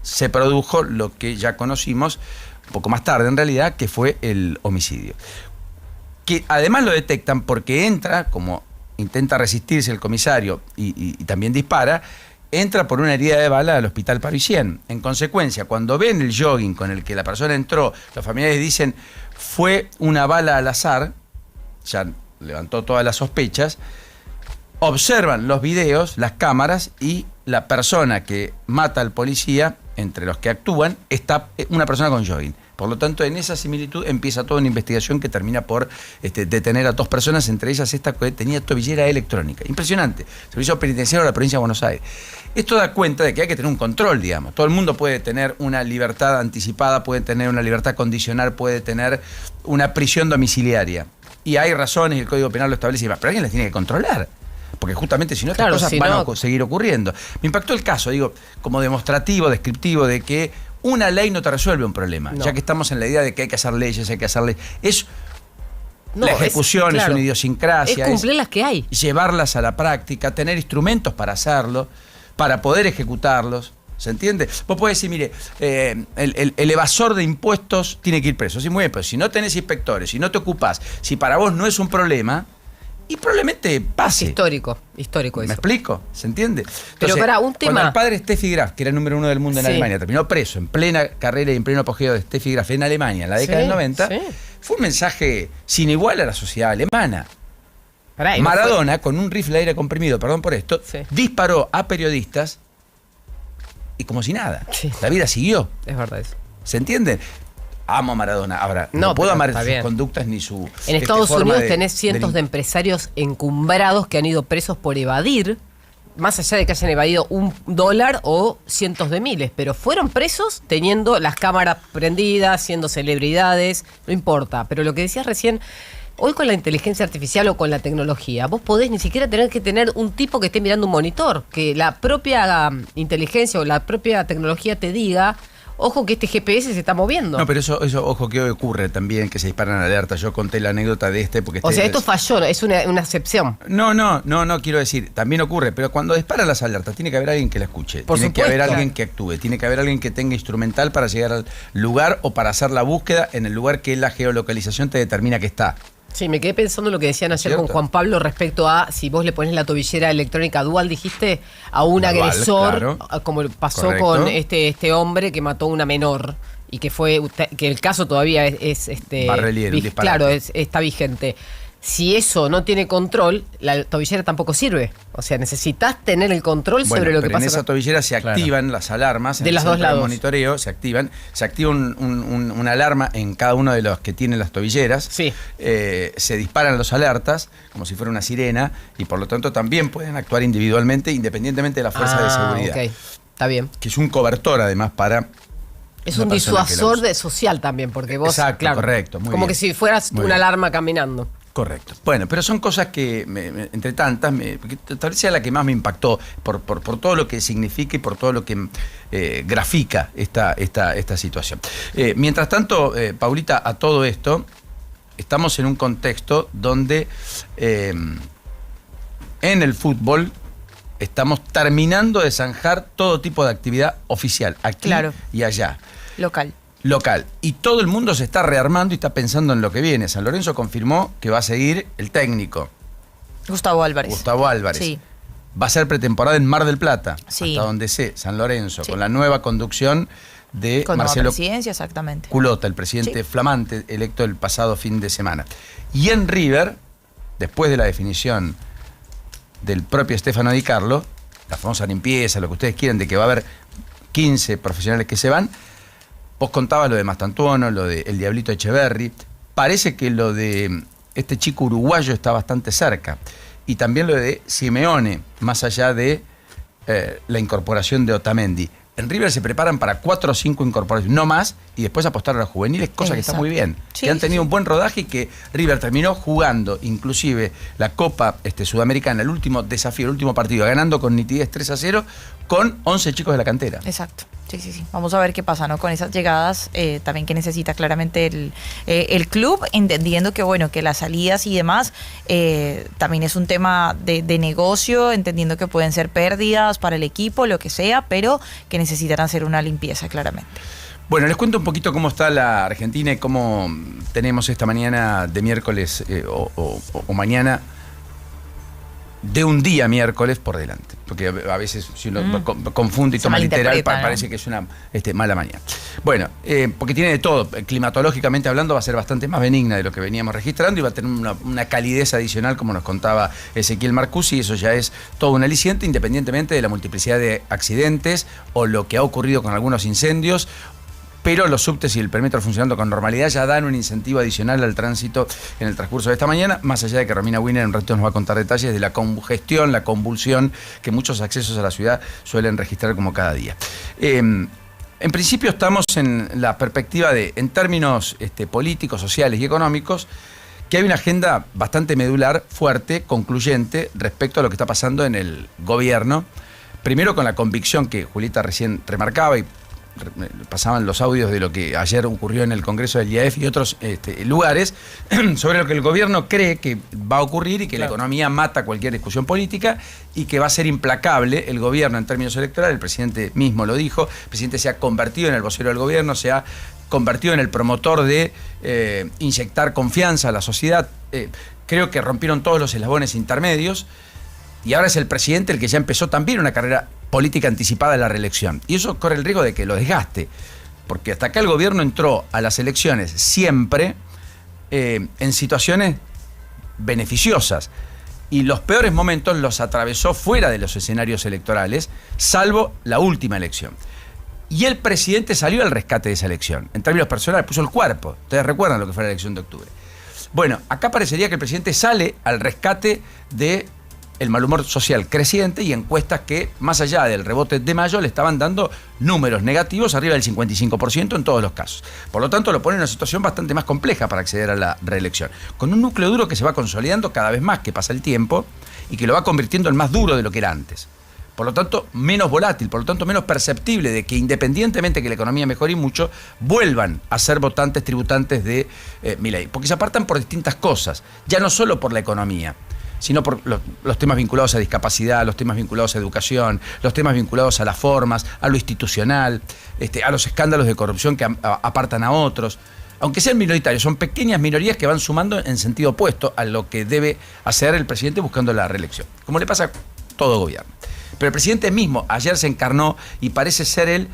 se produjo lo que ya conocimos, un poco más tarde en realidad, que fue el homicidio. Que además lo detectan porque entra, como intenta resistirse el comisario y también dispara, entra por una herida de bala al hospital Parisien. En consecuencia, cuando ven el jogging con el que la persona entró, los familiares dicen fue una bala al azar, ya levantó todas las sospechas, observan los videos, las cámaras, y la persona que mata al policía, entre los que actúan, está una persona con jogging. Por lo tanto, en esa similitud empieza toda una investigación que termina por detener a dos personas, entre ellas esta que tenía tobillera electrónica. Impresionante. Servicio penitenciario de la provincia de Buenos Aires. Esto da cuenta de que hay que tener un control, digamos. Todo el mundo puede tener una libertad anticipada, puede tener una libertad condicional, puede tener una prisión domiciliaria. Y hay razones, y el Código Penal lo establece y demás, pero alguien las tiene que controlar. Porque justamente si no, estas cosas van a seguir ocurriendo. Me impactó el caso, digo, como demostrativo, descriptivo de que una ley no te resuelve un problema. No. Ya que estamos en la idea de que hay que hacer leyes, hay que hacer leyes. La ejecución es una idiosincrasia. Es cumplir las que hay. Llevarlas a la práctica, tener instrumentos para hacerlo, para poder ejecutarlos. ¿Se entiende? Vos podés decir, mire, el evasor de impuestos tiene que ir preso. Sí, muy bien, pero si no tenés inspectores, si no te ocupás, si para vos no es un problema, y probablemente pase. Histórico eso. ¿Me explico? ¿Se entiende? Entonces, pero para un tema... Cuando el padre Steffi Graf, que era el número 1 del mundo en Sí. Alemania, terminó preso en plena carrera y en pleno apogeo de Steffi Graf en Alemania en la década del 90, fue un mensaje sin igual a la sociedad alemana. Maradona, con un rifle de aire comprimido, perdón por esto, disparó a periodistas y como si nada. La vida siguió. Es verdad eso. ¿Se entiende? Amo a Maradona. Ahora, No, no puedo pero amar está sus bien. conductas ni su En Estados forma Unidos tenés cientos de empresarios encumbrados que han ido presos por evadir, más allá de que hayan evadido $1 o cientos de miles, pero fueron presos teniendo las cámaras prendidas, siendo celebridades, no importa. Pero lo que decías recién, hoy con la inteligencia artificial o con la tecnología, vos podés ni siquiera tener que tener un tipo que esté mirando un monitor, que la propia inteligencia o la propia tecnología te diga... Ojo que este GPS se está moviendo. No, pero eso ojo que hoy ocurre también, que se disparan alertas. Yo conté la anécdota de porque O sea, esto falló, es una excepción. No, quiero decir, también ocurre, pero cuando disparan las alertas tiene que haber alguien que la escuche, Por tiene que supuesto. haber alguien que actúe, tiene que haber alguien que tenga instrumental para llegar al lugar o para hacer la búsqueda en el lugar que la geolocalización te determina que está. Sí, me quedé pensando en lo que decían ayer ¿Cierto? con Juan Pablo respecto a si vos le pones la tobillera electrónica dual, dijiste, a un Dual, agresor, claro. como pasó Correcto. con este hombre que mató a una menor y que el caso todavía es Barrelier, un disparate. claro, está vigente. Si eso no tiene control, la tobillera tampoco sirve. O sea, necesitas tener el control sobre lo que pero pasa. en esa tobillera se activan las alarmas De en el los dos centro de lados. monitoreo, se activa una alarma en cada uno de los que tienen las tobilleras. Se disparan los alertas como si fuera una sirena y por lo tanto también pueden actuar individualmente independientemente de la fuerza de seguridad. Ok, está bien. Que es un cobertor además para... Es una un persona que la disuasor usa. social también, porque vos, Exacto, claro, correcto, muy como bien. que si fueras Muy una bien. alarma caminando. Correcto. Bueno, pero son cosas que, entre tantas, porque tal vez sea la que más me impactó por todo lo que significa y por todo lo que grafica esta situación. Mientras tanto, Paulita, a todo esto, estamos en un contexto donde en el fútbol estamos terminando de zanjar todo tipo de actividad oficial, aquí y allá. Local. Y todo el mundo se está rearmando y está pensando en lo que viene. San Lorenzo confirmó que va a seguir el técnico. Gustavo Álvarez. Sí. Va a ser pretemporada en Mar del Plata, Sí. hasta donde sé, San Lorenzo, Sí. con la nueva conducción de Con nueva Marcelo presidencia, exactamente. Culota, el presidente flamante electo el pasado fin de semana. Y en River, después de la definición del propio Stefano Di Carlo, la famosa limpieza, lo que ustedes quieran, de que va a haber 15 profesionales que se van, vos contabas lo de Mastantuono, lo de El Diablito Echeverri. Parece que lo de este chico uruguayo está bastante cerca. Y también lo de Simeone, más allá de la incorporación de Otamendi. En River se preparan para 4 o 5 incorporaciones, no más, y después apostar a los juveniles, cosa que está muy bien. Sí, que han tenido un buen rodaje y que River terminó jugando, inclusive la Copa Sudamericana, el último desafío, el último partido, ganando con nitidez 3-0, con 11 chicos de la cantera. Exacto. Sí. Vamos a ver qué pasa, ¿no? Con esas llegadas también que necesita claramente el club, entendiendo que, bueno, que las salidas y demás también es un tema de negocio, entendiendo que pueden ser pérdidas para el equipo, lo que sea, pero que necesitan hacer una limpieza, claramente. Bueno, les cuento un poquito cómo está la Argentina y cómo tenemos esta mañana de miércoles o mañana de un día miércoles por delante. Porque a veces si uno confunde y Se toma literal, malinterpreta, ¿no? parece que es una mala mañana. Bueno, porque tiene de todo. Climatológicamente hablando va a ser bastante más benigna de lo que veníamos registrando y va a tener una calidez adicional, como nos contaba Ezequiel Marcusi, y eso ya es todo un aliciente, independientemente de la multiplicidad de accidentes o lo que ha ocurrido con algunos incendios. Pero los subtes y el perímetro funcionando con normalidad ya dan un incentivo adicional al tránsito en el transcurso de esta mañana, más allá de que Romina Wiener en un ratito nos va a contar detalles de la congestión, la convulsión que muchos accesos a la ciudad suelen registrar como cada día. En principio estamos en la perspectiva de, en términos políticos, sociales y económicos, que hay una agenda bastante medular, fuerte, concluyente respecto a lo que está pasando en el gobierno. Primero con la convicción que Julieta recién remarcaba y pasaban los audios de lo que ayer ocurrió en el Congreso del IAEF y otros lugares, sobre lo que el gobierno cree que va a ocurrir y que la economía mata cualquier discusión política y que va a ser implacable el gobierno en términos electorales. El presidente mismo lo dijo, el presidente se ha convertido en el vocero del gobierno, se ha convertido en el promotor de inyectar confianza a la sociedad. Creo que rompieron todos los eslabones intermedios y ahora es el presidente el que ya empezó también una carrera política anticipada de la reelección. Y eso corre el riesgo de que lo desgaste, porque hasta acá el gobierno entró a las elecciones siempre en situaciones beneficiosas y los peores momentos los atravesó fuera de los escenarios electorales, salvo la última elección. Y el presidente salió al rescate de esa elección. En términos personales puso el cuerpo. Ustedes recuerdan lo que fue la elección de octubre. Bueno, acá parecería que el presidente sale al rescate de el mal humor social creciente y encuestas que, más allá del rebote de mayo, le estaban dando números negativos arriba del 55% en todos los casos. Por lo tanto, lo pone en una situación bastante más compleja para acceder a la reelección. Con un núcleo duro que se va consolidando cada vez más que pasa el tiempo y que lo va convirtiendo en más duro de lo que era antes. Por lo tanto, menos volátil, por lo tanto, menos perceptible de que independientemente que la economía mejore y mucho, vuelvan a ser votantes tributantes de Milei. Porque se apartan por distintas cosas, ya no solo por la economía, sino por los temas vinculados a discapacidad, los temas vinculados a educación, los temas vinculados a las formas, a lo institucional, a los escándalos de corrupción que apartan a otros. Aunque sean minoritarios, son pequeñas minorías que van sumando en sentido opuesto a lo que debe hacer el presidente buscando la reelección, como le pasa a todo gobierno. Pero el presidente mismo ayer se encarnó y parece ser el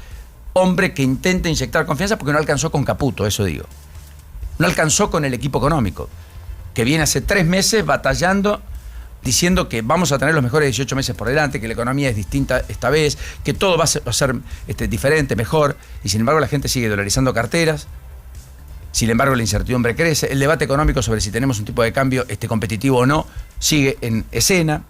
hombre que intenta inyectar confianza porque no alcanzó con Caputo, eso digo. No alcanzó con el equipo económico, que viene hace 3 meses batallando, diciendo que vamos a tener los mejores 18 meses por delante, que la economía es distinta esta vez, que todo va a ser diferente, mejor, y sin embargo la gente sigue dolarizando carteras, sin embargo la incertidumbre crece, el debate económico sobre si tenemos un tipo de cambio competitivo o no sigue en escena,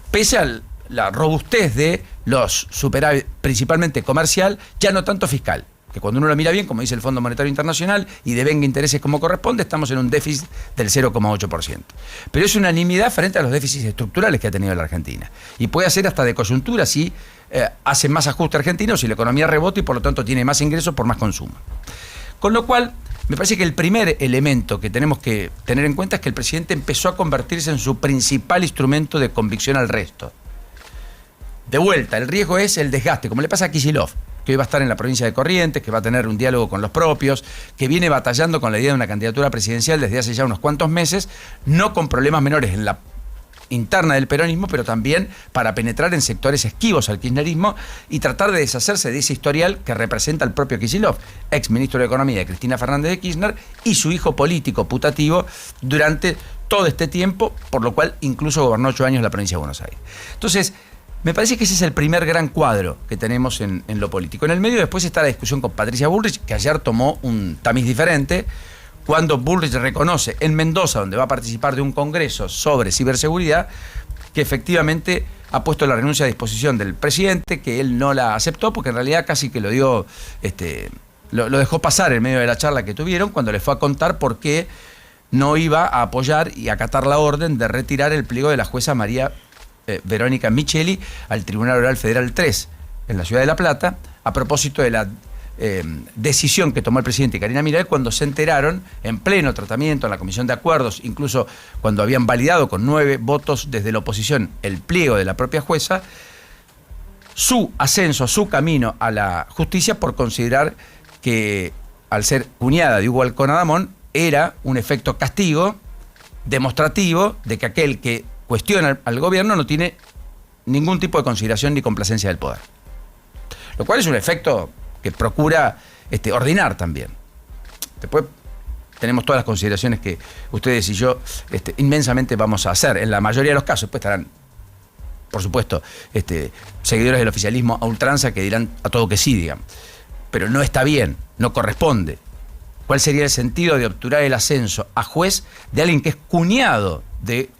pese a la robustez de los superávit, principalmente comercial, ya no tanto fiscal. Que cuando uno lo mira bien, como dice el Fondo Monetario Internacional, y devenga intereses como corresponde, estamos en un déficit del 0,8%. Pero es unanimidad frente a los déficits estructurales que ha tenido la Argentina. Y puede ser hasta de coyuntura si hace más ajuste argentino, si la economía rebota y por lo tanto tiene más ingresos por más consumo. Con lo cual, me parece que el primer elemento que tenemos que tener en cuenta es que el presidente empezó a convertirse en su principal instrumento de convicción al resto. De vuelta, el riesgo es el desgaste, como le pasa a Kicillof, que hoy va a estar en la provincia de Corrientes, que va a tener un diálogo con los propios, que viene batallando con la idea de una candidatura presidencial desde hace ya unos cuantos meses, no con problemas menores en la interna del peronismo, pero también para penetrar en sectores esquivos al kirchnerismo y tratar de deshacerse de ese historial que representa el propio Kicillof, ex ministro de Economía de Cristina Fernández de Kirchner, y su hijo político putativo durante todo este tiempo, por lo cual incluso gobernó 8 años la provincia de Buenos Aires. Entonces, me parece que ese es el primer gran cuadro que tenemos en lo político. En el medio después está la discusión con Patricia Bullrich, que ayer tomó un tamiz diferente, cuando Bullrich reconoce en Mendoza, donde va a participar de un congreso sobre ciberseguridad, que efectivamente ha puesto la renuncia a disposición del presidente, que él no la aceptó, porque en realidad casi que lo dio, lo dejó pasar en medio de la charla que tuvieron, cuando le fue a contar por qué no iba a apoyar y acatar la orden de retirar el pliego de la jueza María Verónica Micheli al Tribunal Oral Federal 3 en la Ciudad de La Plata, a propósito de la decisión que tomó el presidente Karina Milei cuando se enteraron en pleno tratamiento en la Comisión de Acuerdos, incluso cuando habían validado con 9 votos desde la oposición el pliego de la propia jueza, su ascenso, su camino a la justicia por considerar que al ser cuñada de Hugo Halcón Adamón era un efecto castigo demostrativo de que aquel que cuestiona al gobierno no tiene ningún tipo de consideración ni complacencia del poder. Lo cual es un efecto que procura ordenar también. Después tenemos todas las consideraciones que ustedes y yo inmensamente vamos a hacer. En la mayoría de los casos, pues estarán, por supuesto, seguidores del oficialismo a ultranza que dirán a todo que sí, digamos. Pero no está bien, no corresponde. ¿Cuál sería el sentido de obturar el ascenso a juez de alguien que es cuñado de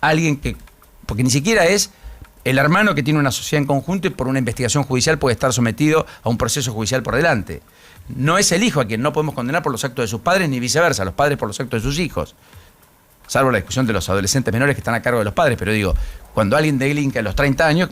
alguien que, porque ni siquiera es el hermano que tiene una sociedad en conjunto y por una investigación judicial puede estar sometido a un proceso judicial por delante? No es el hijo a quien no podemos condenar por los actos de sus padres, ni viceversa, los padres por los actos de sus hijos. salvo la discusión de los adolescentes menores que están a cargo de los padres, pero digo, cuando alguien delinque a los 30 años,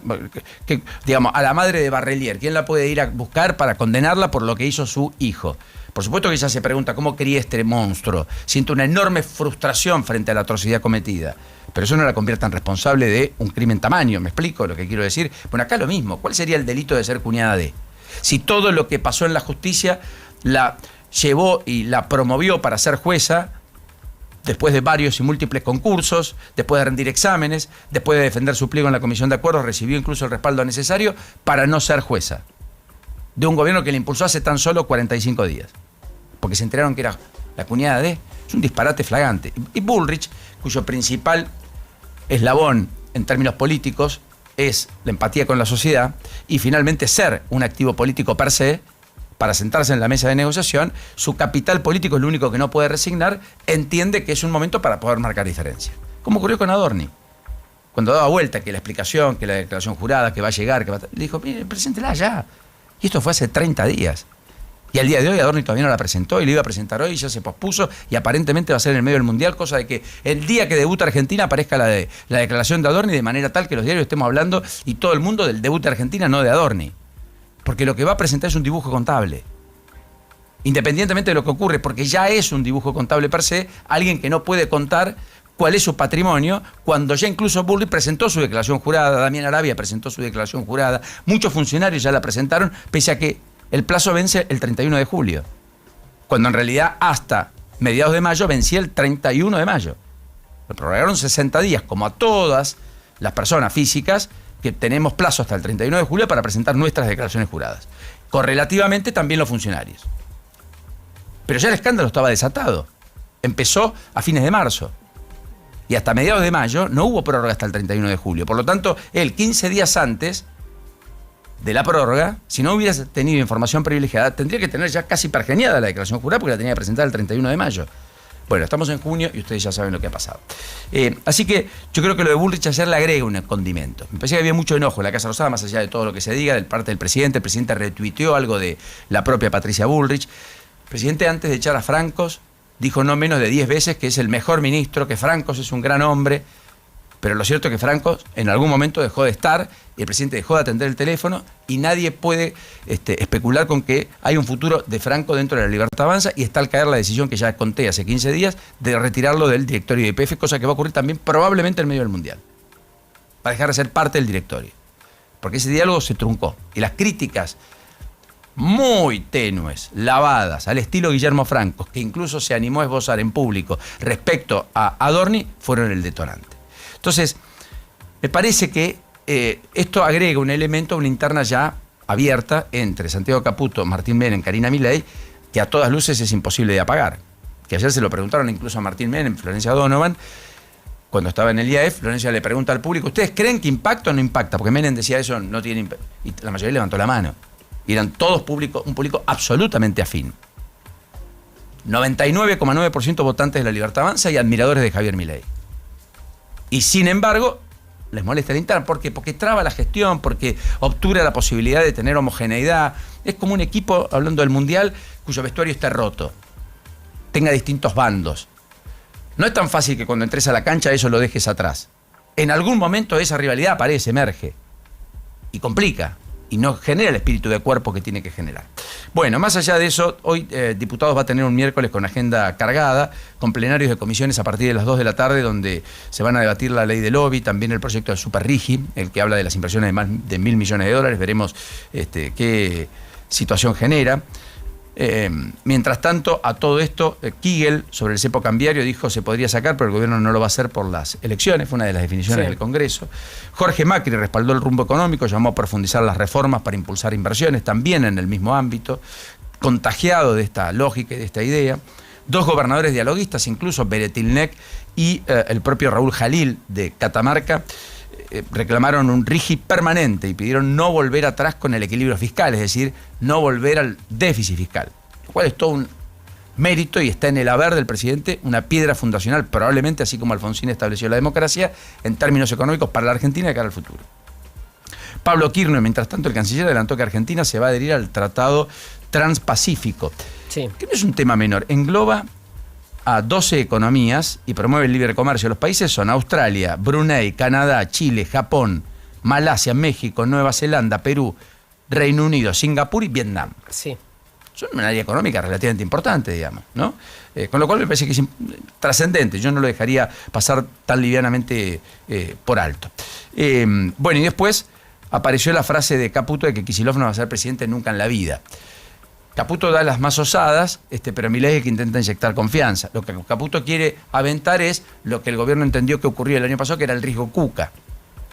digamos, a la madre de Barrelier, ¿quién la puede ir a buscar para condenarla por lo que hizo su hijo? Por supuesto que ella se pregunta, ¿cómo crié este monstruo? Siento una enorme frustración frente a la atrocidad cometida. Pero eso no la convierte en responsable de un crimen tamaño, ¿me explico lo que quiero decir? Bueno, acá lo mismo, ¿cuál sería el delito de ser cuñada de? Si todo lo que pasó en la justicia la llevó y la promovió para ser jueza, después de varios y múltiples concursos, después de rendir exámenes, después de defender su pliego en la comisión de acuerdos, recibió incluso el respaldo necesario para no ser jueza. De un gobierno que le impulsó hace tan solo 45 días. Porque se enteraron que era la cuñada de... Es un disparate flagrante. Y Bullrich, cuyo principal eslabón en términos políticos es la empatía con la sociedad y finalmente ser un activo político per se, para sentarse en la mesa de negociación, su capital político es lo único que no puede resignar, entiende que es un momento para poder marcar diferencia. Como ocurrió con Adorni. Cuando daba vuelta que la explicación, que la declaración jurada, que va a llegar, le dijo, mire, preséntela ya. Y esto fue hace 30 días. Y al día de hoy Adorni todavía no la presentó y la iba a presentar hoy y ya se pospuso y aparentemente va a ser en el medio del Mundial, cosa de que el día que debuta Argentina aparezca la declaración de Adorni de manera tal que los diarios estemos hablando y todo el mundo del debut de Argentina, no de Adorni. Porque lo que va a presentar es un dibujo contable. Independientemente de lo que ocurre, porque ya es un dibujo contable per se, alguien que no puede contar cuál es su patrimonio, cuando ya incluso Bullrich presentó su declaración jurada, Damián Arabia presentó su declaración jurada, muchos funcionarios ya la presentaron, pese a que el plazo vence el 31 de julio, cuando en realidad hasta mediados de mayo vencía el 31 de mayo. Lo prorrogaron 60 días, como a todas las personas físicas que tenemos plazo hasta el 31 de julio para presentar nuestras declaraciones juradas. Correlativamente también los funcionarios. Pero ya el escándalo estaba desatado. Empezó a fines de marzo. Y hasta mediados de mayo no hubo prórroga hasta el 31 de julio. Por lo tanto, él 15 días antes de la prórroga, si no hubiera tenido información privilegiada, tendría que tener ya casi pergeniada la declaración jurada porque la tenía que presentar el 31 de mayo. Bueno, estamos en junio y ustedes ya saben lo que ha pasado. Así que yo creo que lo de Bullrich ayer le agrega un condimento. Me parecía que había mucho enojo en la Casa Rosada, más allá de todo lo que se diga, de parte del presidente. El presidente retuiteó algo de la propia Patricia Bullrich. El presidente, antes de echar a Francos, dijo no menos de 10 veces que es el mejor ministro, que Francos es un gran hombre. Pero lo cierto es que Francos en algún momento dejó de estar y el presidente dejó de atender el teléfono y nadie puede especular con que hay un futuro de Franco dentro de la Libertad Avanza y está al caer la decisión que ya conté hace 15 días de retirarlo del directorio de YPF, cosa que va a ocurrir también probablemente en medio del Mundial, para dejar de ser parte del directorio. Porque ese diálogo se truncó y las críticas muy tenues, lavadas, al estilo Guillermo Francos, que incluso se animó a esbozar en público respecto a Adorni, fueron el detonante. Entonces, me parece que esto agrega un elemento, una interna ya abierta entre Santiago Caputo, Martín Menem, Karina Milei, que a todas luces es imposible de apagar. Que ayer se lo preguntaron incluso a Martín Menem, Florencia Donovan, cuando estaba en el IAEF, Florencia le pregunta al público, ¿ustedes creen que impacta o no impacta? Porque Menem decía eso, no tiene impacto. Y la mayoría levantó la mano. Y eran todos un público absolutamente afín. 99,9% votantes de la Libertad Avanza y admiradores de Javier Milei. Y sin embargo, les molesta la interna. ¿Por qué? Porque traba la gestión, porque obtura la posibilidad de tener homogeneidad. Es como un equipo, hablando del Mundial, cuyo vestuario esté roto, tenga distintos bandos. No es tan fácil que cuando entres a la cancha eso lo dejes atrás. En algún momento esa rivalidad aparece, emerge y complica. Y no genera el espíritu de cuerpo que tiene que generar. Bueno, más allá de eso, hoy Diputados va a tener un miércoles con agenda cargada, con plenarios de comisiones a partir de las 2 de la tarde, donde se van a debatir la ley del lobby, también el proyecto de Superrigi, el que habla de las inversiones de más de 1.000 millones de dólares. Veremos qué situación genera. Mientras tanto, a todo esto, Kigel, sobre el cepo cambiario, dijo se podría sacar, pero el gobierno no lo va a hacer por las elecciones, fue una de las definiciones del Congreso. Jorge Macri respaldó el rumbo económico, llamó a profundizar las reformas para impulsar inversiones, también en el mismo ámbito, contagiado de esta lógica y de esta idea. Dos gobernadores dialoguistas, incluso Beretilnec y el propio Raúl Jalil de Catamarca, reclamaron un RIGI permanente y pidieron no volver atrás con el equilibrio fiscal, es decir, no volver al déficit fiscal, lo cual es todo un mérito y está en el haber del presidente, una piedra fundacional, probablemente, así como Alfonsín estableció la democracia, en términos económicos para la Argentina de cara al futuro. Pablo Kirchner, mientras tanto, el canciller adelantó que Argentina se va a adherir al Tratado Transpacífico, que no es un tema menor, engloba a 12 economías y promueve el libre comercio. Los países son Australia, Brunei, Canadá, Chile, Japón, Malasia, México, Nueva Zelanda, Perú, Reino Unido, Singapur y Vietnam. Sí. Son una área económica relativamente importante, digamos, ¿no? Con lo cual me parece que es trascendente. Yo no lo dejaría pasar tan livianamente por alto. Bueno, y después apareció la frase de Caputo de que Kicillof no va a ser presidente nunca en la vida. Caputo da las más osadas, pero Milei es que intenta inyectar confianza. Lo que Caputo quiere aventar es lo que el gobierno entendió que ocurrió el año pasado, que era el riesgo Cuca,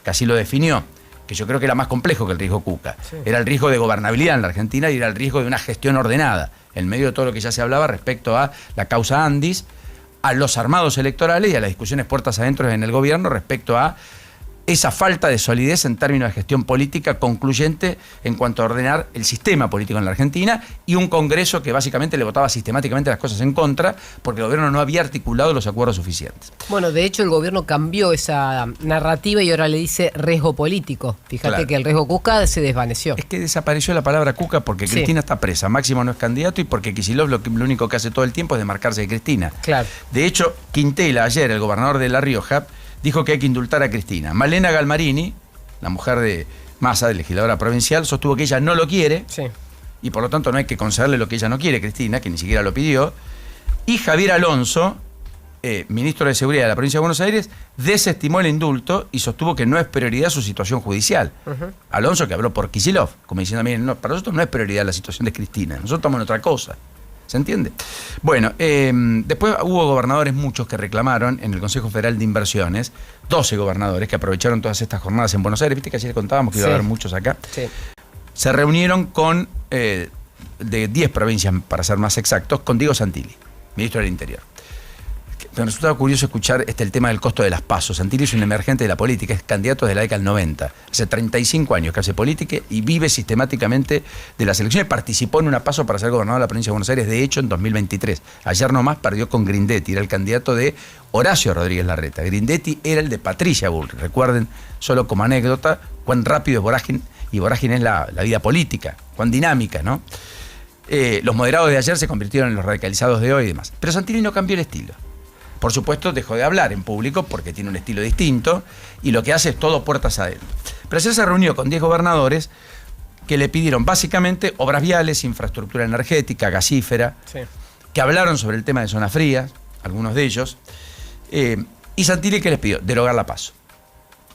que así lo definió, que yo creo que era más complejo que el riesgo Cuca. Sí. Era el riesgo de gobernabilidad en la Argentina y era el riesgo de una gestión ordenada, en medio de todo lo que ya se hablaba respecto a la causa Andis, a los armados electorales y a las discusiones puertas adentro en el gobierno respecto a esa falta de solidez en términos de gestión política concluyente en cuanto a ordenar el sistema político en la Argentina y un Congreso que básicamente le votaba sistemáticamente las cosas en contra porque el gobierno no había articulado los acuerdos suficientes. Bueno, de hecho el gobierno cambió esa narrativa y ahora le dice riesgo político. Fíjate claro. Que el riesgo Cuca se desvaneció. Es que desapareció la palabra Cuca porque sí. Cristina está presa, Máximo no es candidato y porque Kicillof lo único que hace todo el tiempo es desmarcarse de Cristina. Claro. De hecho, Quintela ayer, el gobernador de La Rioja, dijo que hay que indultar a Cristina. Malena Galmarini, la mujer de Massa, de legisladora provincial, sostuvo que ella no lo quiere sí. Y por lo tanto no hay que concederle lo que ella no quiere, Cristina, que ni siquiera lo pidió. Y Javier Alonso, ministro de Seguridad de la provincia de Buenos Aires, desestimó el indulto y sostuvo que no es prioridad su situación judicial. Alonso, que habló por Kicillof, como diciendo, miren, no, para nosotros no es prioridad la situación de Cristina, nosotros estamos en otra cosa. ¿Se entiende? Bueno, después hubo gobernadores muchos que reclamaron en el Consejo Federal de Inversiones, 12 gobernadores que aprovecharon todas estas jornadas en Buenos Aires, viste que ayer contábamos que iba a haber muchos acá, sí. Se reunieron con, de 10 provincias para ser más exactos, con Diego Santilli, ministro del Interior. Me resultaba curioso escuchar el tema del costo de las PASO. Santilli es un emergente de la política, es candidato desde la década del 90. Hace 35 años que hace política y vive sistemáticamente de las elecciones. Participó en una PASO para ser gobernador de la provincia de Buenos Aires, de hecho, en 2023. Ayer nomás perdió con Grindetti, era el candidato de Horacio Rodríguez Larreta. Grindetti era el de Patricia Bullrich. Recuerden, solo como anécdota, cuán rápido es vorágine, y vorágine es la vida política, cuán dinámica, ¿no? Los moderados de ayer se convirtieron en los radicalizados de hoy y demás. Pero Santilli no cambió el estilo. Por supuesto, dejó de hablar en público porque tiene un estilo distinto y lo que hace es todo puertas adentro. Pero ayer se reunió con 10 gobernadores que le pidieron básicamente obras viales, infraestructura energética, gasífera, sí. Que hablaron sobre el tema de zonas frías, algunos de ellos, y Santilli, ¿qué les pidió? Derogar la PASO.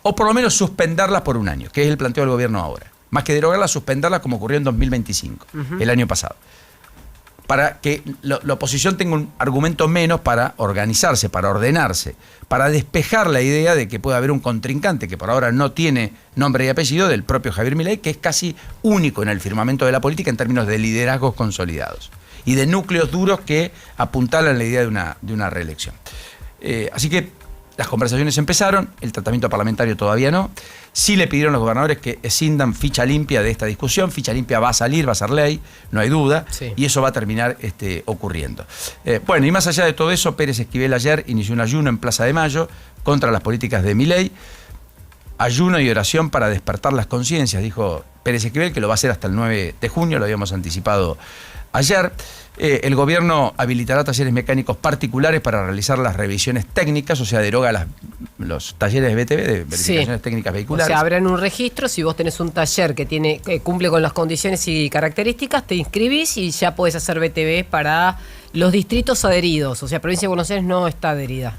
O por lo menos suspenderla por un año, que es el planteo del gobierno ahora. Más que derogarla, suspenderla como ocurrió en 2025, el año pasado. Para que la oposición tenga un argumento menos para organizarse, para ordenarse, para despejar la idea de que puede haber un contrincante que por ahora no tiene nombre y apellido del propio Javier Milei, que es casi único en el firmamento de la política en términos de liderazgos consolidados y de núcleos duros que apuntalan la idea de una reelección. Así que las conversaciones empezaron, el tratamiento parlamentario todavía no. Sí le pidieron a los gobernadores que escindan ficha limpia de esta discusión. Ficha limpia va a salir, va a ser ley, no hay duda, sí. Y eso va a terminar ocurriendo. Bueno, y más allá de todo eso, Pérez Esquivel ayer inició un ayuno en Plaza de Mayo contra las políticas de Milei. Ayuno y oración para despertar las conciencias, dijo Pérez Esquivel, que lo va a hacer hasta el 9 de junio, lo habíamos anticipado ayer. El gobierno habilitará talleres mecánicos particulares para realizar las revisiones técnicas, o sea, deroga los talleres de BTV, de verificaciones técnicas vehiculares. O sea, abran un registro, si vos tenés un taller que cumple con las condiciones y características, te inscribís y ya podés hacer BTV para los distritos adheridos. O sea, Provincia de Buenos Aires no está adherida.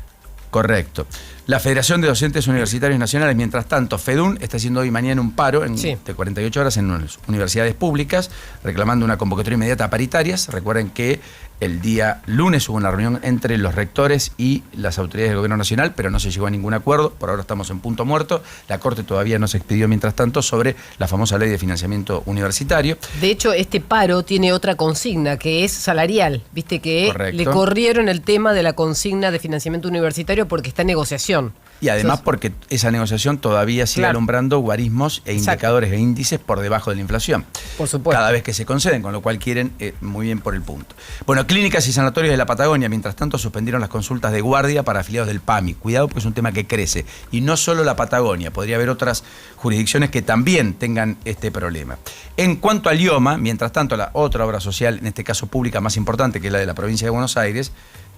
Correcto. La Federación de Docentes Universitarios Nacionales, mientras tanto, FEDUN, está haciendo hoy y mañana un paro de 48 horas en universidades públicas, reclamando una convocatoria inmediata a paritarias. Recuerden que el día lunes hubo una reunión entre los rectores y las autoridades del Gobierno Nacional, pero no se llegó a ningún acuerdo. Por ahora estamos en punto muerto. La Corte todavía no se expidió, mientras tanto, sobre la famosa ley de financiamiento universitario. De hecho, este paro tiene otra consigna, que es salarial. Viste que Correcto. Le corrieron el tema de la consigna de financiamiento universitario porque está en negociación. Y además porque esa negociación todavía sigue alumbrando guarismos e indicadores e índices por debajo de la inflación. Por supuesto. Cada vez que se conceden, con lo cual quieren muy bien por el punto. Bueno, clínicas y sanatorios de la Patagonia, mientras tanto, suspendieron las consultas de guardia para afiliados del PAMI. Cuidado porque es un tema que crece. Y no solo la Patagonia, podría haber otras jurisdicciones que también tengan este problema. En cuanto al IOMA, mientras tanto, la otra obra social, en este caso pública más importante, que es la de la provincia de Buenos Aires,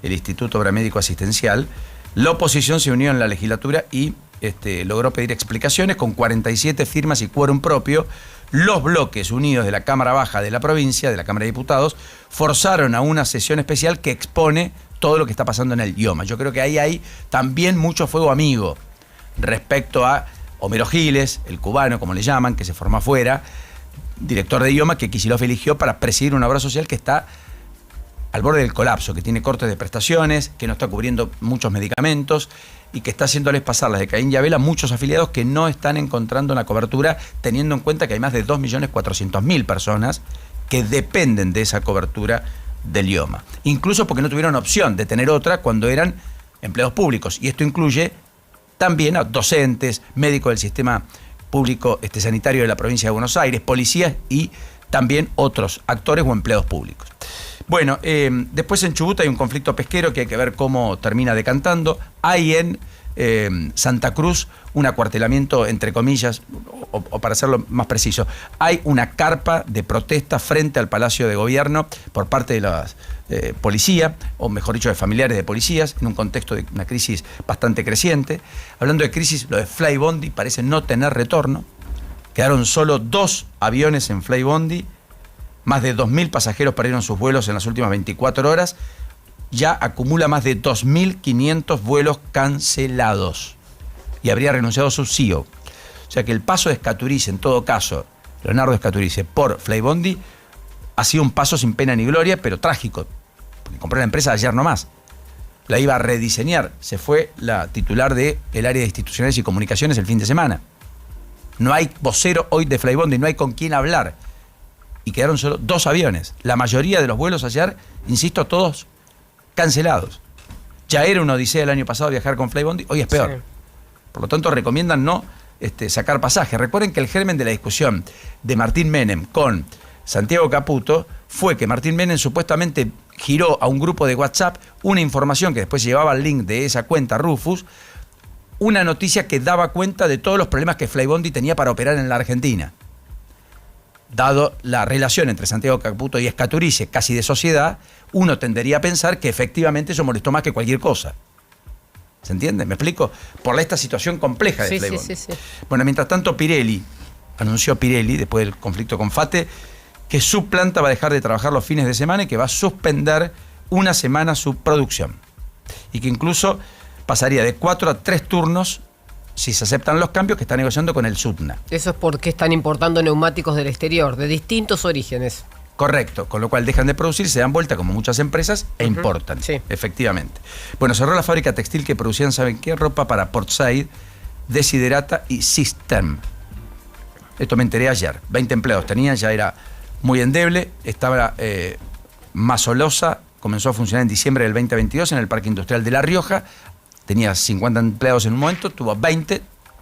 el Instituto Médico Asistencial. La oposición se unió en la legislatura y logró pedir explicaciones con 47 firmas y quórum propio. Los bloques unidos de la Cámara Baja de la provincia, de la Cámara de Diputados, forzaron a una sesión especial que expone todo lo que está pasando en el IOMA. Yo creo que ahí hay también mucho fuego amigo respecto a Homero Giles, el cubano, como le llaman, que se formó afuera, director de IOMA, que Kicillof eligió para presidir una obra social que está al borde del colapso, que tiene cortes de prestaciones, que no está cubriendo muchos medicamentos y que está haciéndoles pasar las de Caín y Abel a muchos afiliados que no están encontrando una cobertura, teniendo en cuenta que hay más de 2.400.000 personas que dependen de esa cobertura del IOMA. Incluso porque no tuvieron opción de tener otra cuando eran empleados públicos. Y esto incluye también a docentes, médicos del sistema público sanitario de la provincia de Buenos Aires, policías y también otros actores o empleados públicos. Bueno, después en Chubut hay un conflicto pesquero que hay que ver cómo termina decantando. Hay en Santa Cruz un acuartelamiento, entre comillas, o para hacerlo más preciso, hay una carpa de protesta frente al Palacio de Gobierno por parte de la policía, o mejor dicho, de familiares de policías, en un contexto de una crisis bastante creciente. Hablando de crisis, lo de Flybondi parece no tener retorno. Quedaron solo 2 aviones en Flybondi. Más de 2.000 pasajeros perdieron sus vuelos en las últimas 24 horas. Ya acumula más de 2.500 vuelos cancelados. Y habría renunciado su CEO. O sea que el paso de Scaturice, en todo caso, Leonardo Scaturice, por Flybondi, ha sido un paso sin pena ni gloria, pero trágico. Porque compró la empresa ayer nomás. La iba a rediseñar. Se fue la titular del área de institucionales y comunicaciones el fin de semana. No hay vocero hoy de Flybondi, no hay con quién hablar. Y quedaron solo 2 aviones. La mayoría de los vuelos ayer, insisto, todos cancelados. Ya era una odisea el año pasado viajar con Flybondi, hoy es peor. Sí. Por lo tanto, recomiendan no sacar pasaje. Recuerden que el germen de la discusión de Martín Menem con Santiago Caputo fue que Martín Menem supuestamente giró a un grupo de WhatsApp una información que después llevaba el link de esa cuenta Rufus, una noticia que daba cuenta de todos los problemas que Flybondi tenía para operar en la Argentina. Dado la relación entre Santiago Caputo y Scaturice, casi de sociedad, uno tendería a pensar que efectivamente eso molestó más que cualquier cosa. ¿Se entiende? ¿Me explico? Por esta situación compleja de Flybondi. Sí. Bueno, mientras tanto, anunció Pirelli, después del conflicto con Fate, que su planta va a dejar de trabajar los fines de semana y que va a suspender una semana su producción. Y que incluso pasaría de 4 a 3 turnos si se aceptan los cambios que está negociando con el SUTNA. Eso es porque están importando neumáticos del exterior, de distintos orígenes. Correcto, con lo cual dejan de producir, se dan vuelta como muchas empresas e importan, efectivamente. Bueno, cerró la fábrica textil que producían, ¿saben qué? Ropa para Port Said, Desiderata y System. Esto me enteré ayer. 20 empleados tenían, ya era muy endeble, estaba Masolosa, comenzó a funcionar en diciembre del 2022 en el Parque Industrial de La Rioja. Tenía 50 empleados en un momento, tuvo 20,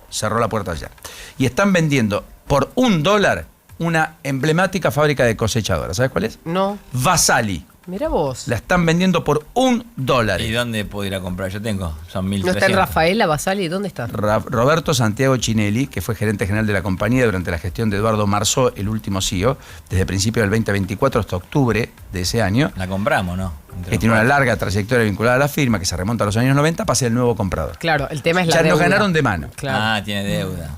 cerró la puerta ayer. Y están vendiendo por $1 una emblemática fábrica de cosechadoras. ¿Sabes cuál es? No. Vasali. Mirá vos. La están vendiendo por $1. ¿Y dónde puedo ir a comprar? Yo tengo, son 1.300. ¿No está en Rafaela Vasali? ¿Dónde está? Roberto Santiago Chinelli, que fue gerente general de la compañía durante la gestión de Eduardo Marzó, el último CEO, desde principios del 2024 hasta octubre de ese año. La compramos, ¿no? Que tiene una larga trayectoria vinculada a la firma, que se remonta a los años 90, para ser el nuevo comprador. Claro, el tema es la deuda. deuda. Ya nos ganaron de mano. Claro. Ah, tiene deuda.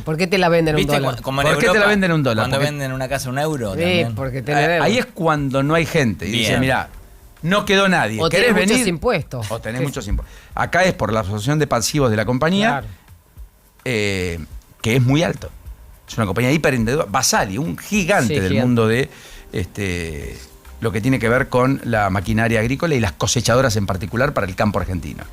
¿Por qué te la venden $1? ¿Por qué te la venden $1? Cuando venden una casa $1 porque tiene deuda. Ahí es cuando no hay gente. Y dice, mirá, no quedó nadie. O ¿Querés venir? Muchos impuestos. O tenés muchos impuestos. Acá es por la asociación de pasivos de la compañía, que es muy alto. Es una compañía hiperendeudada. Vasali, un gigante del mundo de lo que tiene que ver con la maquinaria agrícola y las cosechadoras en particular para el campo argentino.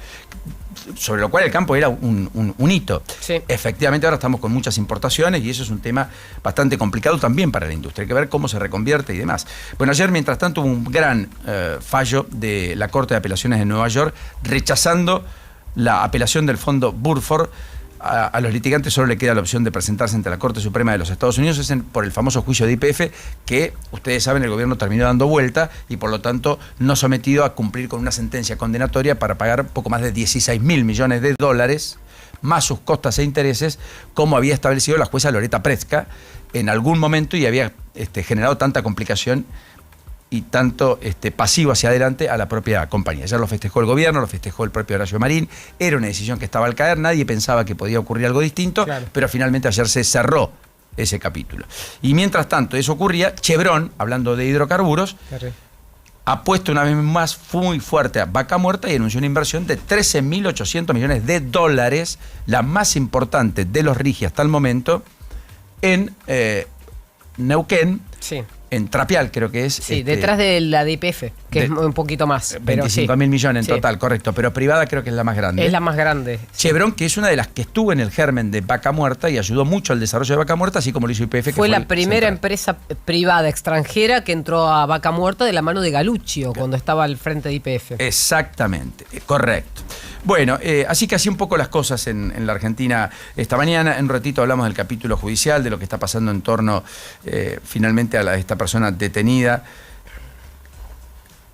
Sobre lo cual el campo era un hito. Sí. Efectivamente ahora estamos con muchas importaciones y eso es un tema bastante complicado también para la industria. Hay que ver cómo se reconvierte y demás. Bueno, ayer mientras tanto hubo un gran fallo de la Corte de Apelaciones de Nueva York rechazando la apelación del fondo Burford. A los litigantes solo le queda la opción de presentarse ante la Corte Suprema de los Estados Unidos, es por el famoso juicio de YPF, que ustedes saben el gobierno terminó dando vuelta y por lo tanto no sometido a cumplir con una sentencia condenatoria para pagar poco más de $16.000 millones, más sus costas e intereses, como había establecido la jueza Loretta Pretzka en algún momento y había generado tanta complicación y tanto pasivo hacia adelante a la propia compañía. Ya lo festejó el gobierno, lo festejó el propio Horacio Marín, era una decisión que estaba al caer, nadie pensaba que podía ocurrir algo distinto, pero finalmente ayer se cerró ese capítulo. Y mientras tanto eso ocurría, Chevron, hablando de hidrocarburos, ha puesto una vez más muy fuerte a Vaca Muerta y anunció una inversión de 13.800 millones de dólares, la más importante de los RIGI hasta el momento, en Neuquén, en Trapial creo que es. Sí, detrás de la de YPF, que es un poquito más. 25.000 millones en total, correcto, pero privada creo que es la más grande. Es la más grande. Chevron, que es una de las que estuvo en el germen de Vaca Muerta y ayudó mucho al desarrollo de Vaca Muerta, así como lo hizo YPF. Fue la primera empresa privada extranjera que entró a Vaca Muerta de la mano de Galuccio, cuando estaba al frente de YPF. Exactamente, correcto. Bueno, así que así un poco las cosas en la Argentina esta mañana. En un ratito hablamos del capítulo judicial, de lo que está pasando en torno finalmente a esta persona detenida,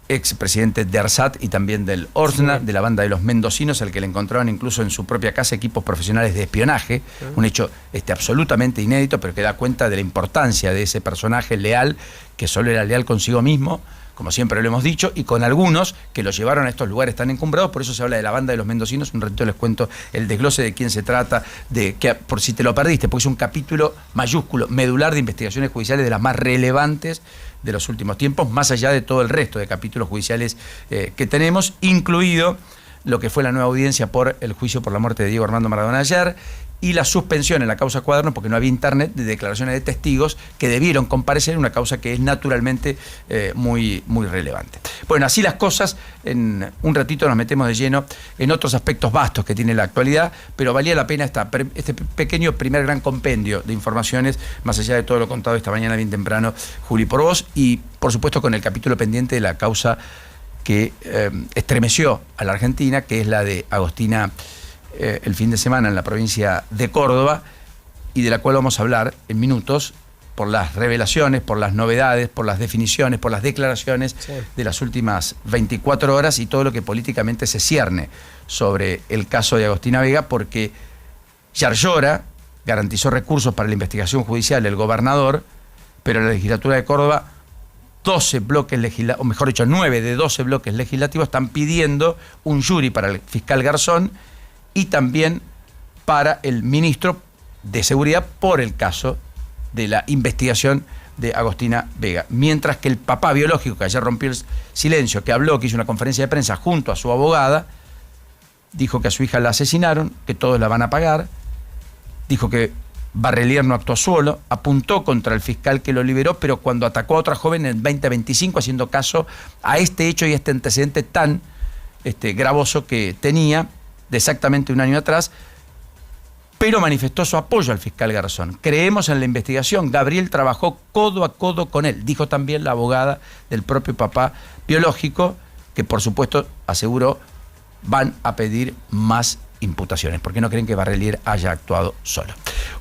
expresidente de ARSAT y también del ORSNA, de la banda de los mendocinos, al que le encontraron incluso en su propia casa equipos profesionales de espionaje, un hecho absolutamente inédito, pero que da cuenta de la importancia de ese personaje leal, que solo era leal consigo mismo, como siempre lo hemos dicho, y con algunos que lo llevaron a estos lugares tan encumbrados. Por eso se habla de la banda de los mendocinos. Un ratito les cuento el desglose de quién se trata, de que, por si te lo perdiste, porque es un capítulo mayúsculo, medular de investigaciones judiciales de las más relevantes de los últimos tiempos, más allá de todo el resto de capítulos judiciales que tenemos, incluido lo que fue la nueva audiencia por el juicio por la muerte de Diego Armando Maradona ayer, y la suspensión en la causa Cuaderno, porque no había internet, de declaraciones de testigos que debieron comparecer en una causa que es naturalmente muy, muy relevante. Bueno, así las cosas. En un ratito nos metemos de lleno en otros aspectos vastos que tiene la actualidad, pero valía la pena este pequeño primer gran compendio de informaciones, más allá de todo lo contado esta mañana bien temprano, Juli, por vos, y por supuesto con el capítulo pendiente de la causa que estremeció a la Argentina, que es la de Agostina el fin de semana en la provincia de Córdoba, y de la cual vamos a hablar en minutos por las revelaciones, por las novedades, por las definiciones, por las declaraciones de las últimas 24 horas y todo lo que políticamente se cierne sobre el caso de Agostina Vega, porque Yarlora garantizó recursos para la investigación judicial del gobernador, pero la legislatura de Córdoba 12 bloques legislativos, o mejor dicho, 9 de 12 bloques legislativos están pidiendo un jury para el fiscal Garzón y también para el ministro de Seguridad por el caso de la investigación de Agostina Vega. Mientras que el papá biológico, que ayer rompió el silencio, que habló, que hizo una conferencia de prensa junto a su abogada, dijo que a su hija la asesinaron, que todos la van a pagar, dijo que Barrelier no actuó solo, apuntó contra el fiscal que lo liberó, pero cuando atacó a otra joven en 2025, haciendo caso a este hecho y este antecedente tan gravoso que tenía de exactamente un año atrás, pero manifestó su apoyo al fiscal Garzón. Creemos en la investigación, Gabriel trabajó codo a codo con él, dijo también la abogada del propio papá biológico, que por supuesto aseguró van a pedir más imputaciones, porque no creen que Barrelier haya actuado solo.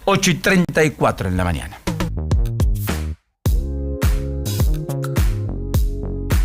8:34 en la mañana.